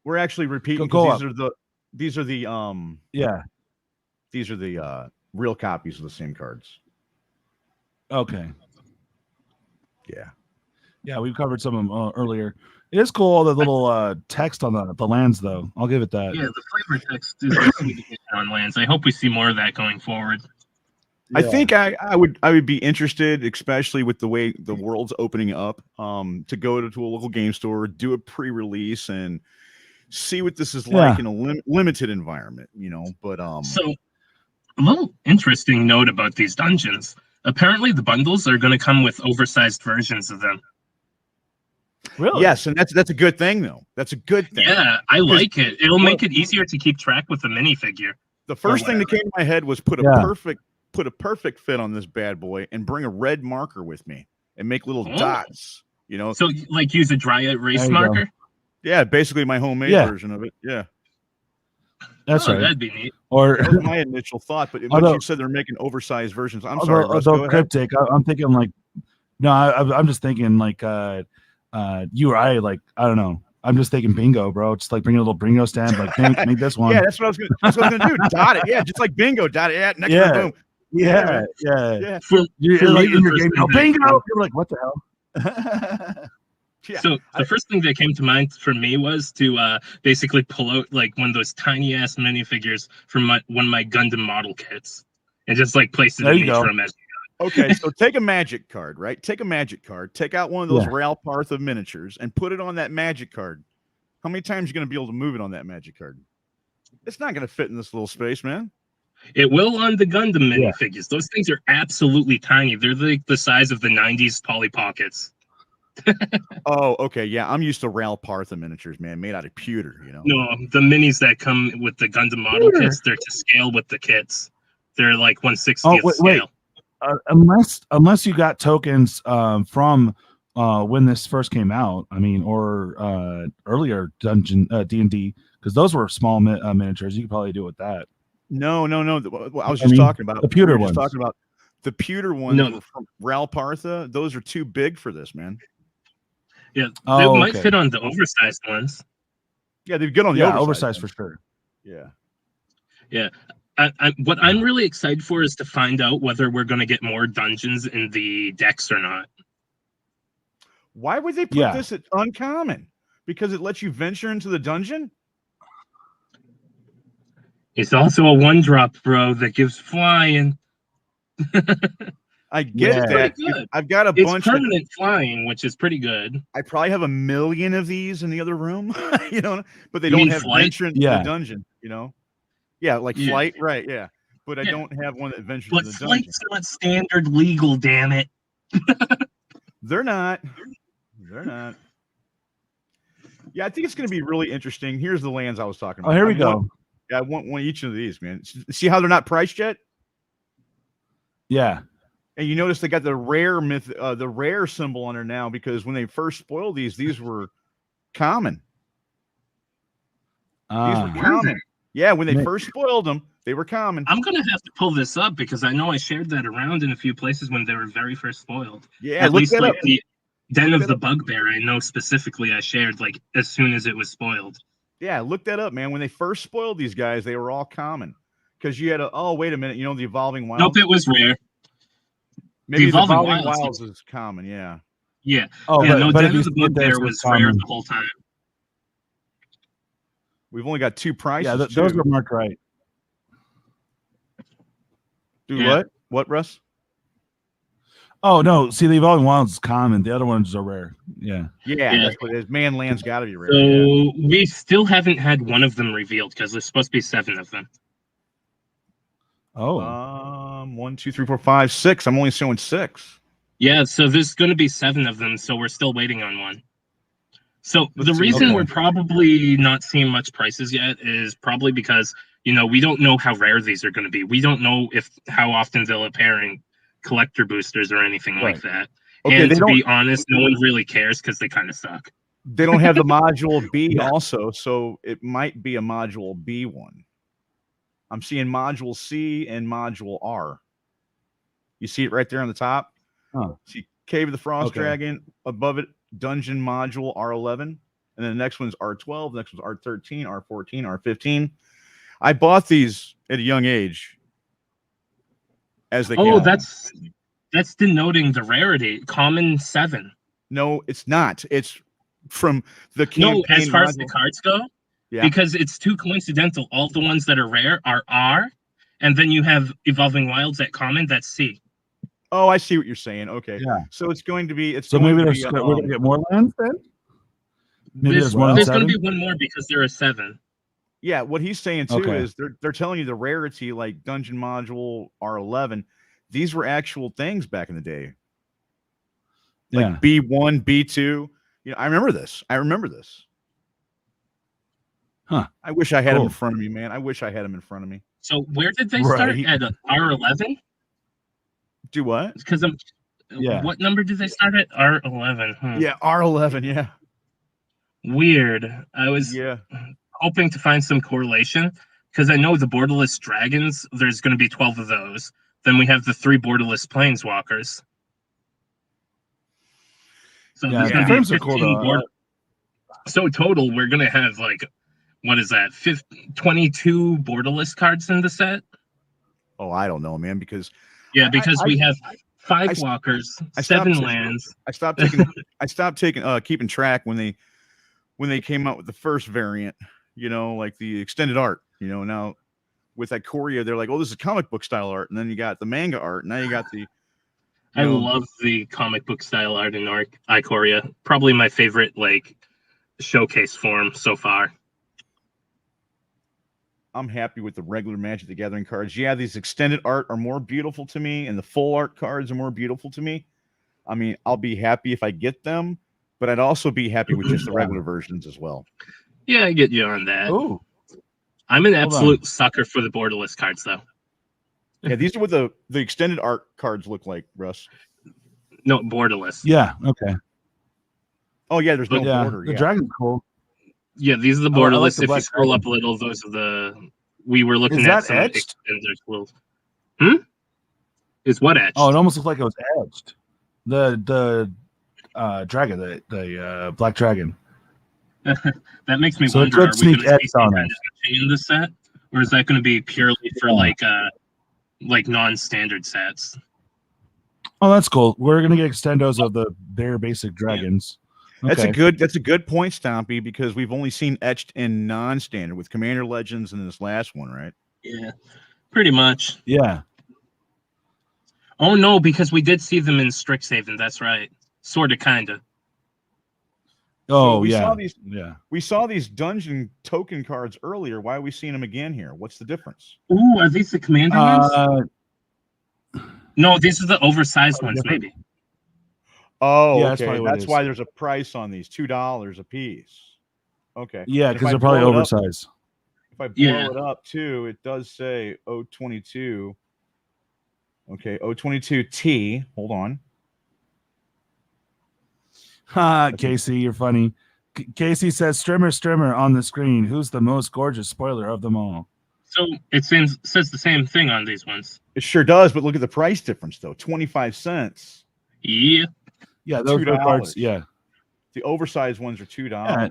We're actually repeating. These are the real copies of the same cards. Okay. Yeah, we've covered some of them earlier. It is cool, the little text on the lands, though. I'll give it that. Yeah, the flavor text is on lands. I hope we see more of that going forward. I think I would be interested, especially with the way the world's opening up, to go to a local game store, do a pre-release, and see what this is like in a limited environment, you know. But so a little interesting note about these dungeons. Apparently, the bundles are going to come with oversized versions of them. Really? Yes, and that's a good thing, though. That's a good thing. Yeah, I like it. It'll make it easier to keep track with the minifigure. The first thing that came to my head was put a perfect fit on this bad boy and bring a red marker with me and make little dots. You know, so like use a dry erase marker. Yeah, basically my homemade version of it. Yeah, that's right. That'd be neat. Or that was my initial thought, but once you said they're making oversized versions, I'm sorry. Russ, although cryptic, I'm thinking like, no, I'm just thinking like, you or I don't know. I'm just thinking bingo, bro. Just like bring a little bingo stand, like make this one. Yeah, that's what I was gonna do. Dot it. Yeah, just like bingo. Dot it. Yeah, next boom. Yeah. You're like in your game. Bingo. You're like, what the hell? So the first thing that came to mind for me was to basically pull out like one of those tiny ass minifigures from one of my Gundam model kits and just like place it in each room. Okay, so take a magic card, right? Take a magic card. Take out one of those Ral Partha miniatures and put it on that magic card. How many times are you going to be able to move it on that magic card? It's not going to fit in this little space, man. It will on the Gundam minifigures. Those things are absolutely tiny. They're like the size of the 90s Polly Pockets. Oh, okay. Yeah, I'm used to Ral Partha miniatures, man, made out of pewter, you know. No, the minis that come with the Gundam model kits, they're to scale with the kits. They're like 1/60th scale. Unless you got tokens from when this first came out, I mean, or earlier dungeon D&D, because those were small miniatures. You could probably do it with that. No. I was just talking about the pewter ones. Talking about the pewter ones from Ral Partha. Those are too big for this, man. Yeah, they might fit on the oversized ones. Yeah, they're good on the oversized for sure. Yeah. What I'm really excited for is to find out whether we're going to get more dungeons in the decks or not. Why would they put this at uncommon? Because it lets you venture into the dungeon? It's also a 1-drop, bro, that gives flying. I get that. I've got a bunch of permanent flying, which is pretty good. I probably have 1 million of these in the other room, you know, but they don't have venture into the dungeon, you know. Yeah, like flight, right? Yeah, but I don't have one that ventures into the dungeon. But flight's not standard legal, damn it. They're not. Yeah, I think it's going to be really interesting. Here's the lands I was talking about. Oh, here we go. I want one of each of these, man. See how they're not priced yet? Yeah. And you notice they got the rare symbol on there now, because when they first spoiled these were common. These were common. Yeah, when they first spoiled them, they were common. I'm going to have to pull this up because I know I shared that around in a few places when they were very first spoiled. Yeah, at least like the Den of the Bugbear, I know specifically I shared like as soon as it was spoiled. Yeah, look that up, man. When they first spoiled these guys, they were all common. Because you had wait a minute, you know, the Evolving Wilds? Nope, it was rare. Maybe the Evolving Evolving Wilds Wilds is common, yeah. Yeah. Oh, yeah, but Den if you of the split Bugbear those, was it's rare common. the whole time. We've only got 2 prices. Yeah, those are marked right. Do Yeah. what? What, Russ? Oh no, see the Evolving Wilds is common. The other ones are rare. Yeah. Yeah, that's what it is. Manland's got to be rare. So yeah. we still haven't had one of them revealed because there's supposed to be 7 of them. Oh. 1, 2, 3, 4, 5, 6. I'm only showing 6. Yeah, so there's going to be 7 of them, so we're still waiting on one. So the reason we're probably not seeing much prices yet is probably because, you know, we don't know how rare these are going to be. We don't know how often they'll appear in collector boosters or anything like that. Okay, and to be honest, no one really cares because they kind of suck. They don't have the module B also, so it might be a module B one. I'm seeing module C and module R. You see it right there on the top? Oh. See Cave of the Frost Dragon, above it, Dungeon Module R11, and then the next one's R12, the next one's R13, R14, R15. I bought these at a young age as they came out. That's denoting the rarity. Common 7. No, it's not. It's from the campaign. No, as far as the cards go, because it's too coincidental. All the ones that are rare are R, and then you have Evolving Wilds at common, that's C. Oh, I see what you're saying. Okay. Yeah. So it's going to be So maybe we're going to get more lands then? Maybe there's more than 7? There's going to be one more because there are 7. Yeah, what he's saying too is they're telling you the rarity, like Dungeon Module R11. These were actual things back in the day. Like B1, B2. You know, I remember this. Huh. I wish I had him in front of me, man. I wish I had him in front of me. So where did they start at R11? Do what? Because what number did they start at? R11. Yeah, R11. Yeah. Weird. I was hoping to find some correlation because I know the borderless dragons. There's going to be 12 of those. Then we have the 3 borderless planeswalkers. So there's going to be 15 So total, we're going to have like, what is that? 22 borderless cards in the set. Oh, I don't know, man, because we have 5 walkers, 7 lands. I stopped keeping track when they came out with the first variant, you know, like the extended art, you know. Now with Ikoria, they're like, oh, this is comic book style art, and then you got the manga art, and now you got the I love the comic book style art in Ikoria. Probably my favorite like showcase form so far. I'm happy with the regular Magic the Gathering cards. Yeah, these extended art are more beautiful to me, and the full art cards are more beautiful to me. I mean, I'll be happy if I get them, but I'd also be happy with just the regular versions as well. Yeah, I get you on that. Ooh. I'm an absolute sucker for the borderless cards, though. Yeah, these are what the extended art cards look like, Russ. No, borderless. Yeah, okay. Oh, yeah, there's no border. The dragon's cool. Yeah, these are the borderless. If you scroll up a little, those are the... We were looking at some etched? Is what etched? Oh, it almost looked like it was etched. The dragon, the black dragon. That makes me so wonder, it could sneak etched on us. In the set? Or is that going to be purely for like non-standard sets? Oh, that's cool. We're gonna get extendos of the bare basic dragons. Yeah. Okay. That's a good point, Stompy, because we've only seen etched in non-standard with Commander Legends and this last one, right? Yeah, pretty much. Yeah. Oh no, because we did see them in Strixhaven. That's right. Sorta, kinda. Oh, so yeah. We saw these dungeon token cards earlier. Why are we seeing them again here? What's the difference? Ooh, are these the Commander ones? No, these are the oversized ones, maybe. Oh, yeah, okay. That's why there's a price on these, $2 a piece. Okay. Yeah, because they're probably oversized. If I blow it up too, it does say 022. Okay, 022T. Hold on. Ha, Casey, you're funny. Casey says, Strimmer on the screen. Who's the most gorgeous spoiler of them all? So it says the same thing on these ones. It sure does, but look at the price difference, though. 25 cents. Yeah. Yeah, those are parts. Yeah. The oversized ones are $2. Yeah.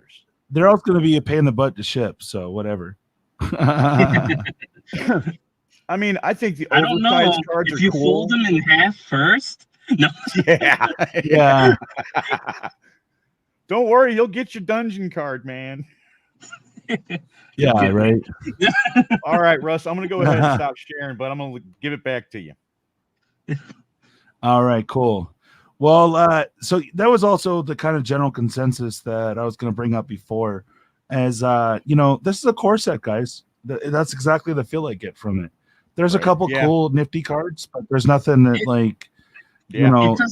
They're all going to be a pain in the butt to ship, so whatever. I mean, I think the oversized cards are cool. If you fold them in half first, No. Yeah. Yeah. Don't worry, you'll get your dungeon card, man. Yeah, right. All right, Russ, I'm going to go ahead and stop sharing, but I'm going to give it back to you. All right, cool. Well, so that was also the kind of general consensus that I was going to bring up before, as this is a core set, guys. That's exactly the feel I get from it. There's a couple cool, nifty cards, but there's nothing that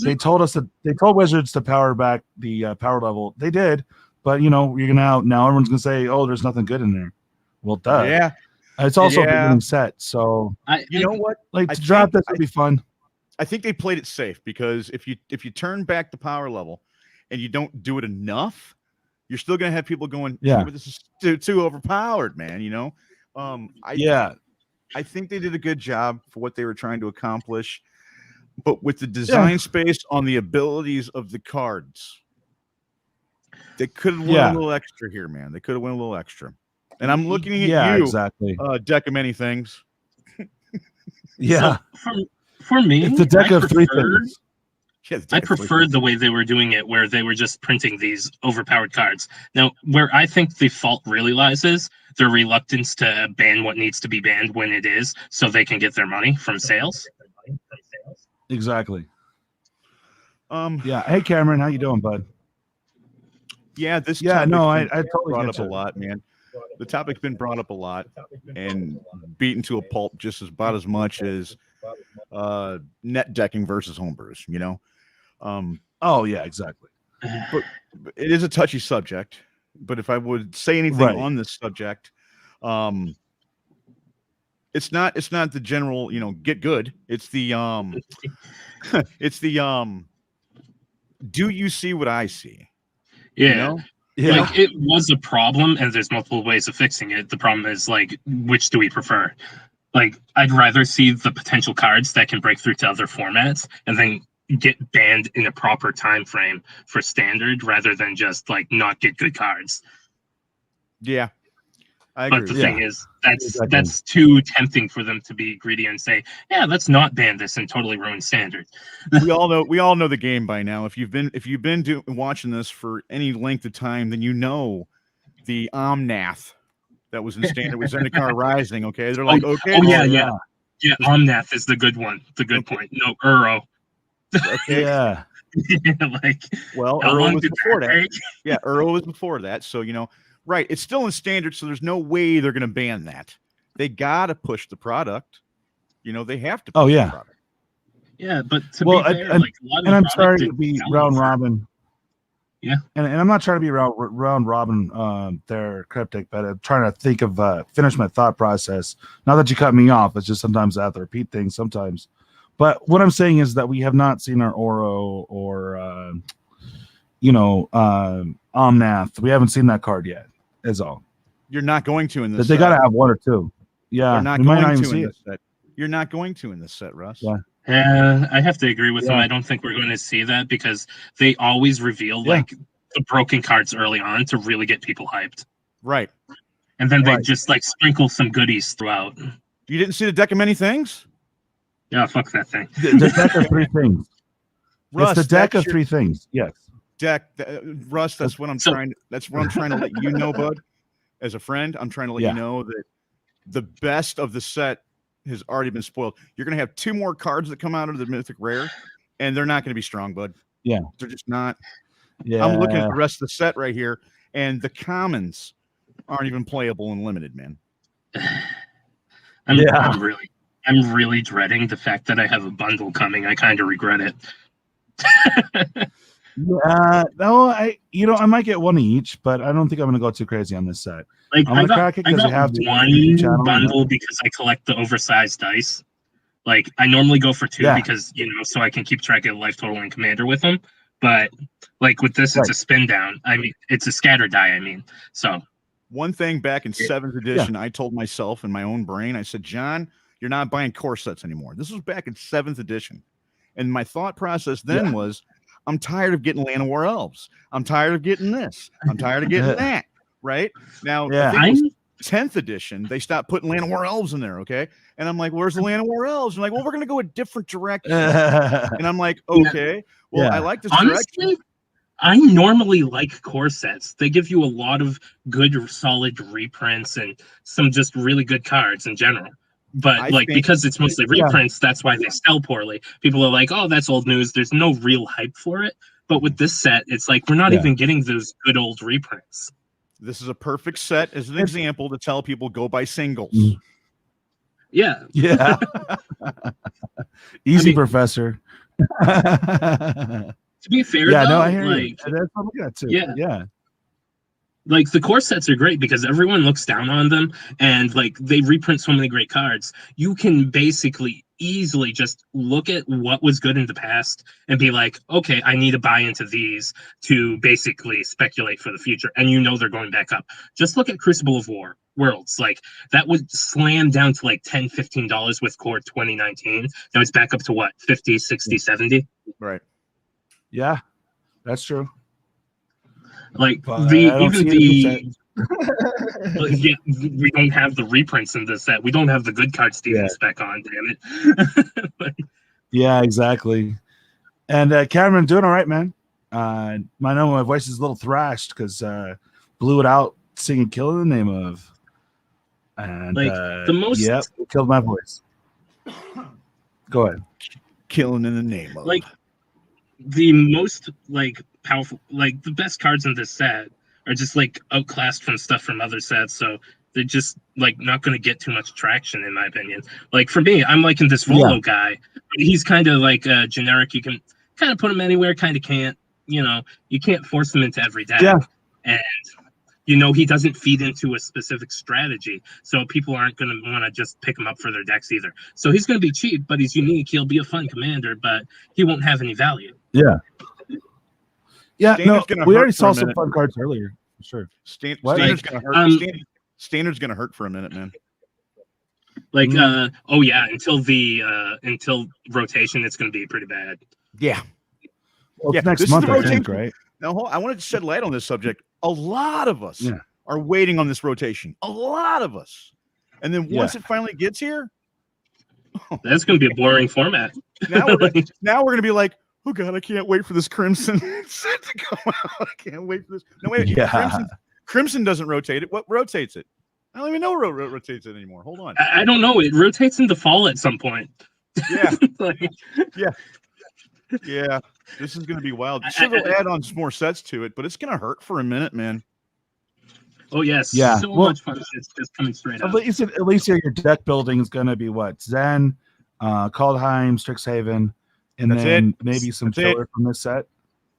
they told Wizards to power back the power level. They did, but now everyone's gonna say, "Oh, there's nothing good in there." Well, duh. Yeah, it's also a beginning set, so you know what? To drop this would be fun. I think they played it safe, because if you turn back the power level and you don't do it enough, you're still gonna have people going, "Yeah, but this is too overpowered, man." I think they did a good job for what they were trying to accomplish, but with the design space on the abilities of the cards, they could have went a little extra here, man. They could have went a little extra. And I'm looking at you, exactly. Deck of many things. Yeah. So for me, it's the deck of three things. I preferred the way they were doing it, where they were just printing these overpowered cards. Now, where I think the fault really lies is their reluctance to ban what needs to be banned when it is, so they can get their money from sales. Exactly. Hey, Cameron, how you doing, bud? Yeah, this. Yeah, no, I totally brought up a lot, man. The topic's been brought up a lot and beaten to a pulp just about as much as net decking versus homebrews. Oh yeah, exactly. But it is a touchy subject. But if I would say anything on this subject, it's not the general, get good. It's the do you see what I see? Yeah. Like, it was a problem, and there's multiple ways of fixing it. The problem is, like, which do we prefer? Like, I'd rather see the potential cards that can break through to other formats and then get banned in a proper time frame for standard, rather than just like not get good cards. Yeah, I agree. But the thing is, that's too tempting for them to be greedy and say, "Yeah, let's not ban this and totally ruin standard." we all know the game by now. If you've been watching this for any length of time, then you know the Omnath that was in standard with Zendikar Rising. Okay, they're like, yeah. Omnath is the good one. The good point. No, Uro. Okay. Yeah. Uro was before that. Yeah, Uro was before that. So right, it's still in standard, so there's no way they're going to ban that. They got to push the product. They have to push the product. Yeah, but to be fair, a lot of I'm sorry to be round robin. Yeah. And I'm not trying to be round robin there, Cryptic, but I'm trying to think of finish my thought process. Not that you cut me off, it's just sometimes I have to repeat things sometimes. But what I'm saying is that we have not seen our Oro or Omnath. We haven't seen that card yet. Is all. You're not going to in this. They got to have one or two. Yeah, you're not going to in this set. You're not going to in this set, Russ. Yeah. I have to agree with him. I don't think we're going to see that, because they always reveal like the broken cards early on to really get people hyped. Right. And then they just like sprinkle some goodies throughout. You didn't see the deck of many things? Yeah, fuck that thing. The deck of three things. Russ, it's the deck of three things. Yes. Russ, that's what I'm trying to let you know, bud. As a friend, I'm trying to let you know that the best of the set has already been spoiled. You're going to have 2 more cards that come out of the Mythic Rare, and they're not going to be strong, bud. Yeah. They're just not. Yeah. I'm looking at the rest of the set right here, and the commons aren't even playable in limited, man. I'm really dreading the fact that I have a bundle coming. I kind of regret it. No, I might get one each, but I don't think I'm gonna go too crazy on this set. Like, I'm gonna crack it because I have one bundle because I collect the oversized dice. Like, I normally go for 2 because so I can keep track of life total and commander with them. But like with this, it's a spin down. I mean, it's a scatter die. So one thing back in 7th edition, I told myself in my own brain, I said, John, you're not buying core sets anymore. This was back in 7th edition, and my thought process then was, I'm tired of getting Land of War Elves. I'm tired of getting this. I'm tired of getting that. Right now, 10th edition, they stopped putting Land of War Elves in there, okay? And I'm like, where's the Land of War Elves? And like, well, we're gonna go a different direction. And I'm like, okay, well, I like this direction. I normally like core sets. They give you a lot of good, solid reprints and some just really good cards in general. But because it's mostly reprints, that's why they sell poorly. People are like, oh, that's old news. There's no real hype for it. But with this set, it's like we're not even getting those good old reprints. This is a perfect set as an example to tell people go buy singles. Yeah. Yeah. Easy, Professor. To be fair, though, I hear you. That's what we got too. Yeah. Like the core sets are great because everyone looks down on them and like they reprint so many great cards. You can basically easily just look at what was good in the past and be like, okay, I need to buy into these to basically speculate for the future. And you know they're going back up. Just look at Crucible of War Worlds. Like that would slam down to like $10, $15 with core 2019. Now it's back up to what, 50, 60, 70? Right. Yeah, that's true. Like we don't have the reprints in this set. We don't have the good cards to even spec on. Damn it. Yeah, exactly. And Cameron, doing all right, man. I know my voice is a little thrashed because blew it out singing "Killing the Name of," and like the most killed my voice. Go ahead. Killing in the name of. Like the most like powerful, like the best cards in this set are just like outclassed from stuff from other sets, so they're just like not going to get too much traction in my opinion. Like for me, I'm liking this Volo guy. He's kind of like generic. You can kind of put him anywhere, kind of can't. You know, you can't force him into every deck, and you know he doesn't feed into a specific strategy, so people aren't going to want to just pick him up for their decks either. So he's going to be cheap, but he's unique. He'll be a fun commander, but he won't have any value. Yeah. Yeah, Standard's we already saw some fun cards earlier. Sure. Standard's gonna hurt. Standard's gonna hurt for a minute, man. Like, until rotation, it's gonna be pretty bad. Yeah. Well, next month, I think, right? Now, I wanted to shed light on this subject. A lot of us are waiting on this rotation. A lot of us, and then once it finally gets here, that's gonna be a boring format. Now we're gonna be like, oh God, I can't wait for this Crimson set to come out. I can't wait for this. No, wait. Crimson doesn't rotate it. What rotates it? I don't even know what rotates it anymore. Hold on. I don't know. It rotates into fall at some point. Yeah. Yeah. This is going to be wild. Sure, they'll add on some more sets to it, but it's going to hurt for a minute, man. Oh, yes. Yeah. So much fun. It's just coming straight out. At least your deck building is going to be what? Zen, Kaldheim, Strixhaven. And then maybe some filler from this set.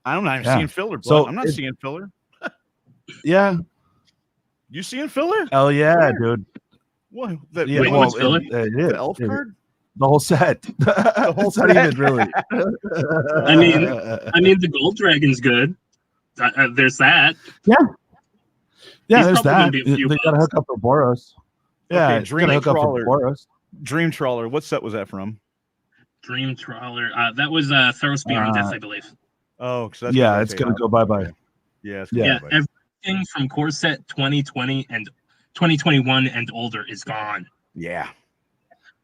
I'm not even seeing filler. So I'm not seeing filler. Yeah. You seeing filler? Hell yeah, dude. What? Filler? The elf card? The whole set. The whole set, even, really. I mean, the Gold Dragon's good. There's that. Yeah. Yeah, there's that. They got to hook up for Boros. Yeah, okay, Dream Trawler. What set was that from? Dream Trawler. That was Theros Beyond Death, I believe. Oh, so it's gonna go bye-bye. Yeah, everything from core set 2020 and 2021 and older is gone. Yeah.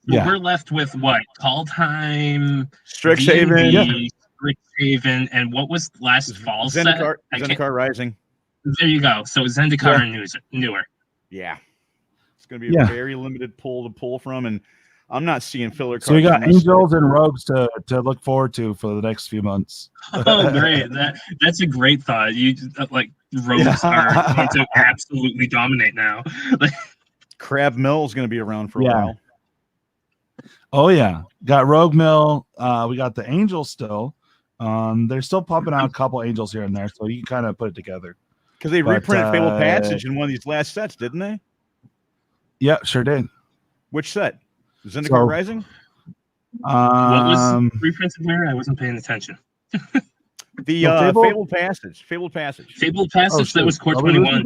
So we're left with what? Kaldheim, Strixhaven, Strixhaven, and what was last fall Zendikar, set? Zendikar Rising. There you go. So Zendikar and newer. Yeah. It's gonna be a very limited pool to pull from, and I'm not seeing filler cards. So we got Angels and Rogues to look forward to for the next few months. Oh, great! That's a great thought. You like Rogues are going to absolutely dominate now. Crab Mill is going to be around for a while. Oh yeah, got Rogue Mill. We got the Angels still. They're still pumping out a couple Angels here and there, so you can kind of put it together. Because they reprinted Fabled Passage in one of these last sets, didn't they? Yeah, sure did. Which set? Zendikar Rising? What was reprinted where? I wasn't paying attention. The Fabled Passage. Fabled Passage. That was core 21.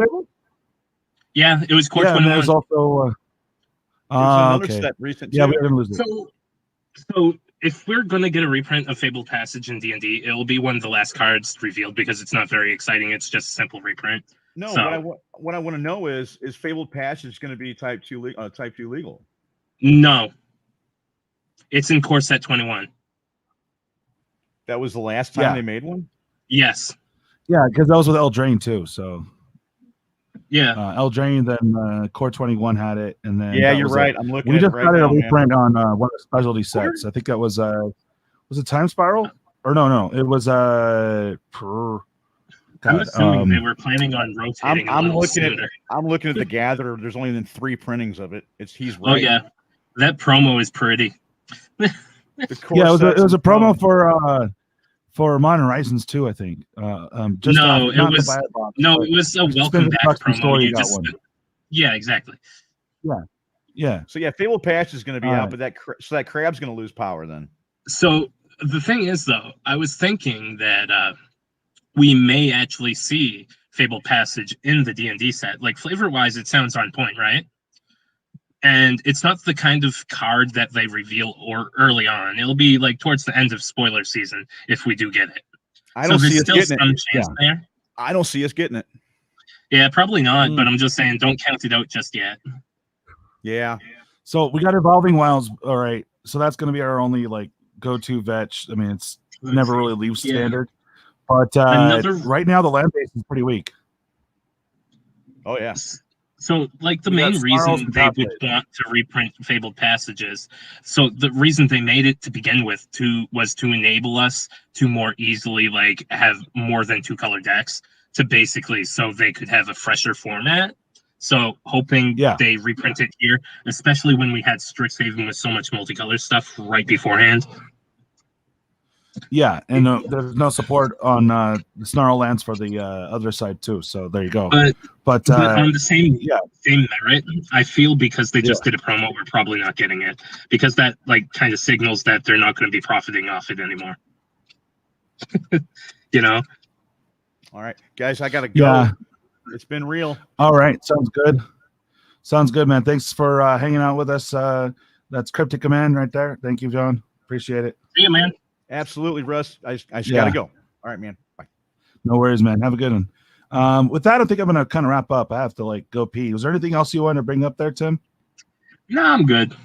Yeah, it was core 21. And there's also another set recent. Yeah, we're gonna lose it. So if we're gonna get a reprint of Fabled Passage in D&D, it will be one of the last cards revealed because it's not very exciting. It's just a simple reprint. No, So, what I want to know is Fabled Passage going to be type 2 legal? No. It's in core set 21. That was the last time they made one? Yes. Yeah, because that was with Eldraine too. So yeah, Eldraine, then Core 21 had it, and then you're right. I'm looking. We at just it right got now, a reprint man. on one of the specialty sets. I think that was it Time Spiral or no, it was I'm assuming they were planning on rotating. I'm looking at the Gatherer. There's only been 3 printings of it. He's right. Oh yeah, that promo is pretty. Yeah, it was a promo for Modern Horizons too, I think. It was a welcome back promo. You just, yeah, exactly. Yeah. So Fabled Patch is going to be out, but that crab's going to lose power then. So the thing is, though, I was thinking that we may actually see Fabled Passage in the D&D set. Like flavor-wise, it sounds on point, right? And it's not the kind of card that they reveal early on. It'll be like towards the end of spoiler season if we do get it. I don't see us getting it. Chance there. I don't see us getting it. Yeah, probably not. But I'm just saying, don't count it out just yet. Yeah. So we got Evolving Wilds. All right. So that's going to be our only like go-to vetch. I mean, it's never really leaves standard. But right now the land base is pretty weak. Oh yeah. So, like, the main reason they would want to reprint Fabled Passages, so the reason they made it to begin with was to enable us to more easily, like, have more than 2 color decks to basically so they could have a fresher format. So, hoping they reprint it here, especially when we had Strixhaven with so much multicolor stuff right beforehand. Yeah, and there's no support on the Snarl lands for the other side too. So there you go. But on the same merit, I feel because they just did a promo, we're probably not getting it because that like kind of signals that they're not going to be profiting off it anymore. You know. All right, guys, I gotta go. Yeah. It's been real. All right, sounds good. Sounds good, man. Thanks for hanging out with us. That's Cryptic Command right there. Thank you, John. Appreciate it. See you, man. Absolutely, Russ. I just gotta go. All right, man. Bye. No worries, man. Have a good one. With that, I think I'm gonna kind of wrap up. I have to like go pee. Was there anything else you want to bring up there, Tim? No, I'm good.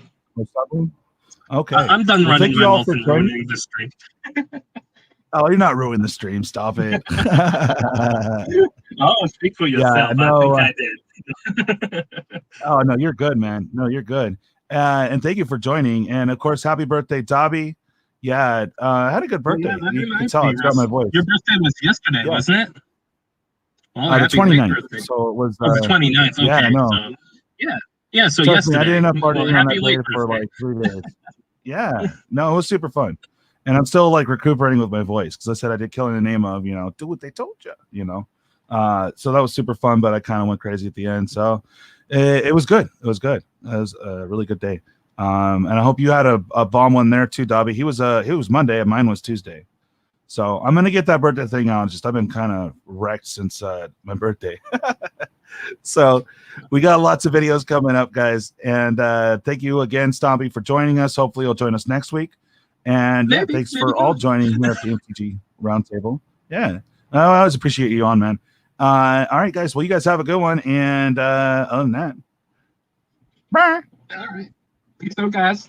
Okay. I'm done running my mouth and ruining the stream. Oh, you're not ruining the stream. Stop it. Oh, speak for yourself. No, I think I did. Oh, no, you're good, man. No, you're good. And thank you for joining. And of course, happy birthday, Dobby. Yeah, I had a good birthday. You can tell it's got my voice. Your birthday was yesterday, wasn't it? Oh, the 29th. So it was the 29th. Okay. Yeah, no. So, yeah. So Trust yesterday. Me, I didn't have party on happy that late day for birthday. like 3 days. Yeah, no, it was super fun. And I'm still like recuperating with my voice because I said I did kill in the name of, do what they told you, So that was super fun, but I kind of went crazy at the end. So it was good. It was good. It was a really good day. And I hope you had a bomb one there too, Dobby. It was Monday and mine was Tuesday. So I'm gonna get that birthday thing on. I've been kind of wrecked since my birthday. So we got lots of videos coming up, guys. And thank you again, Stomping, for joining us. Hopefully you'll join us next week. And thanks for all joining here at the MTG Roundtable. Yeah, I always appreciate you on, man. All right, guys. Well, you guys have a good one. And other than that, bye. All right. Peace out, guys.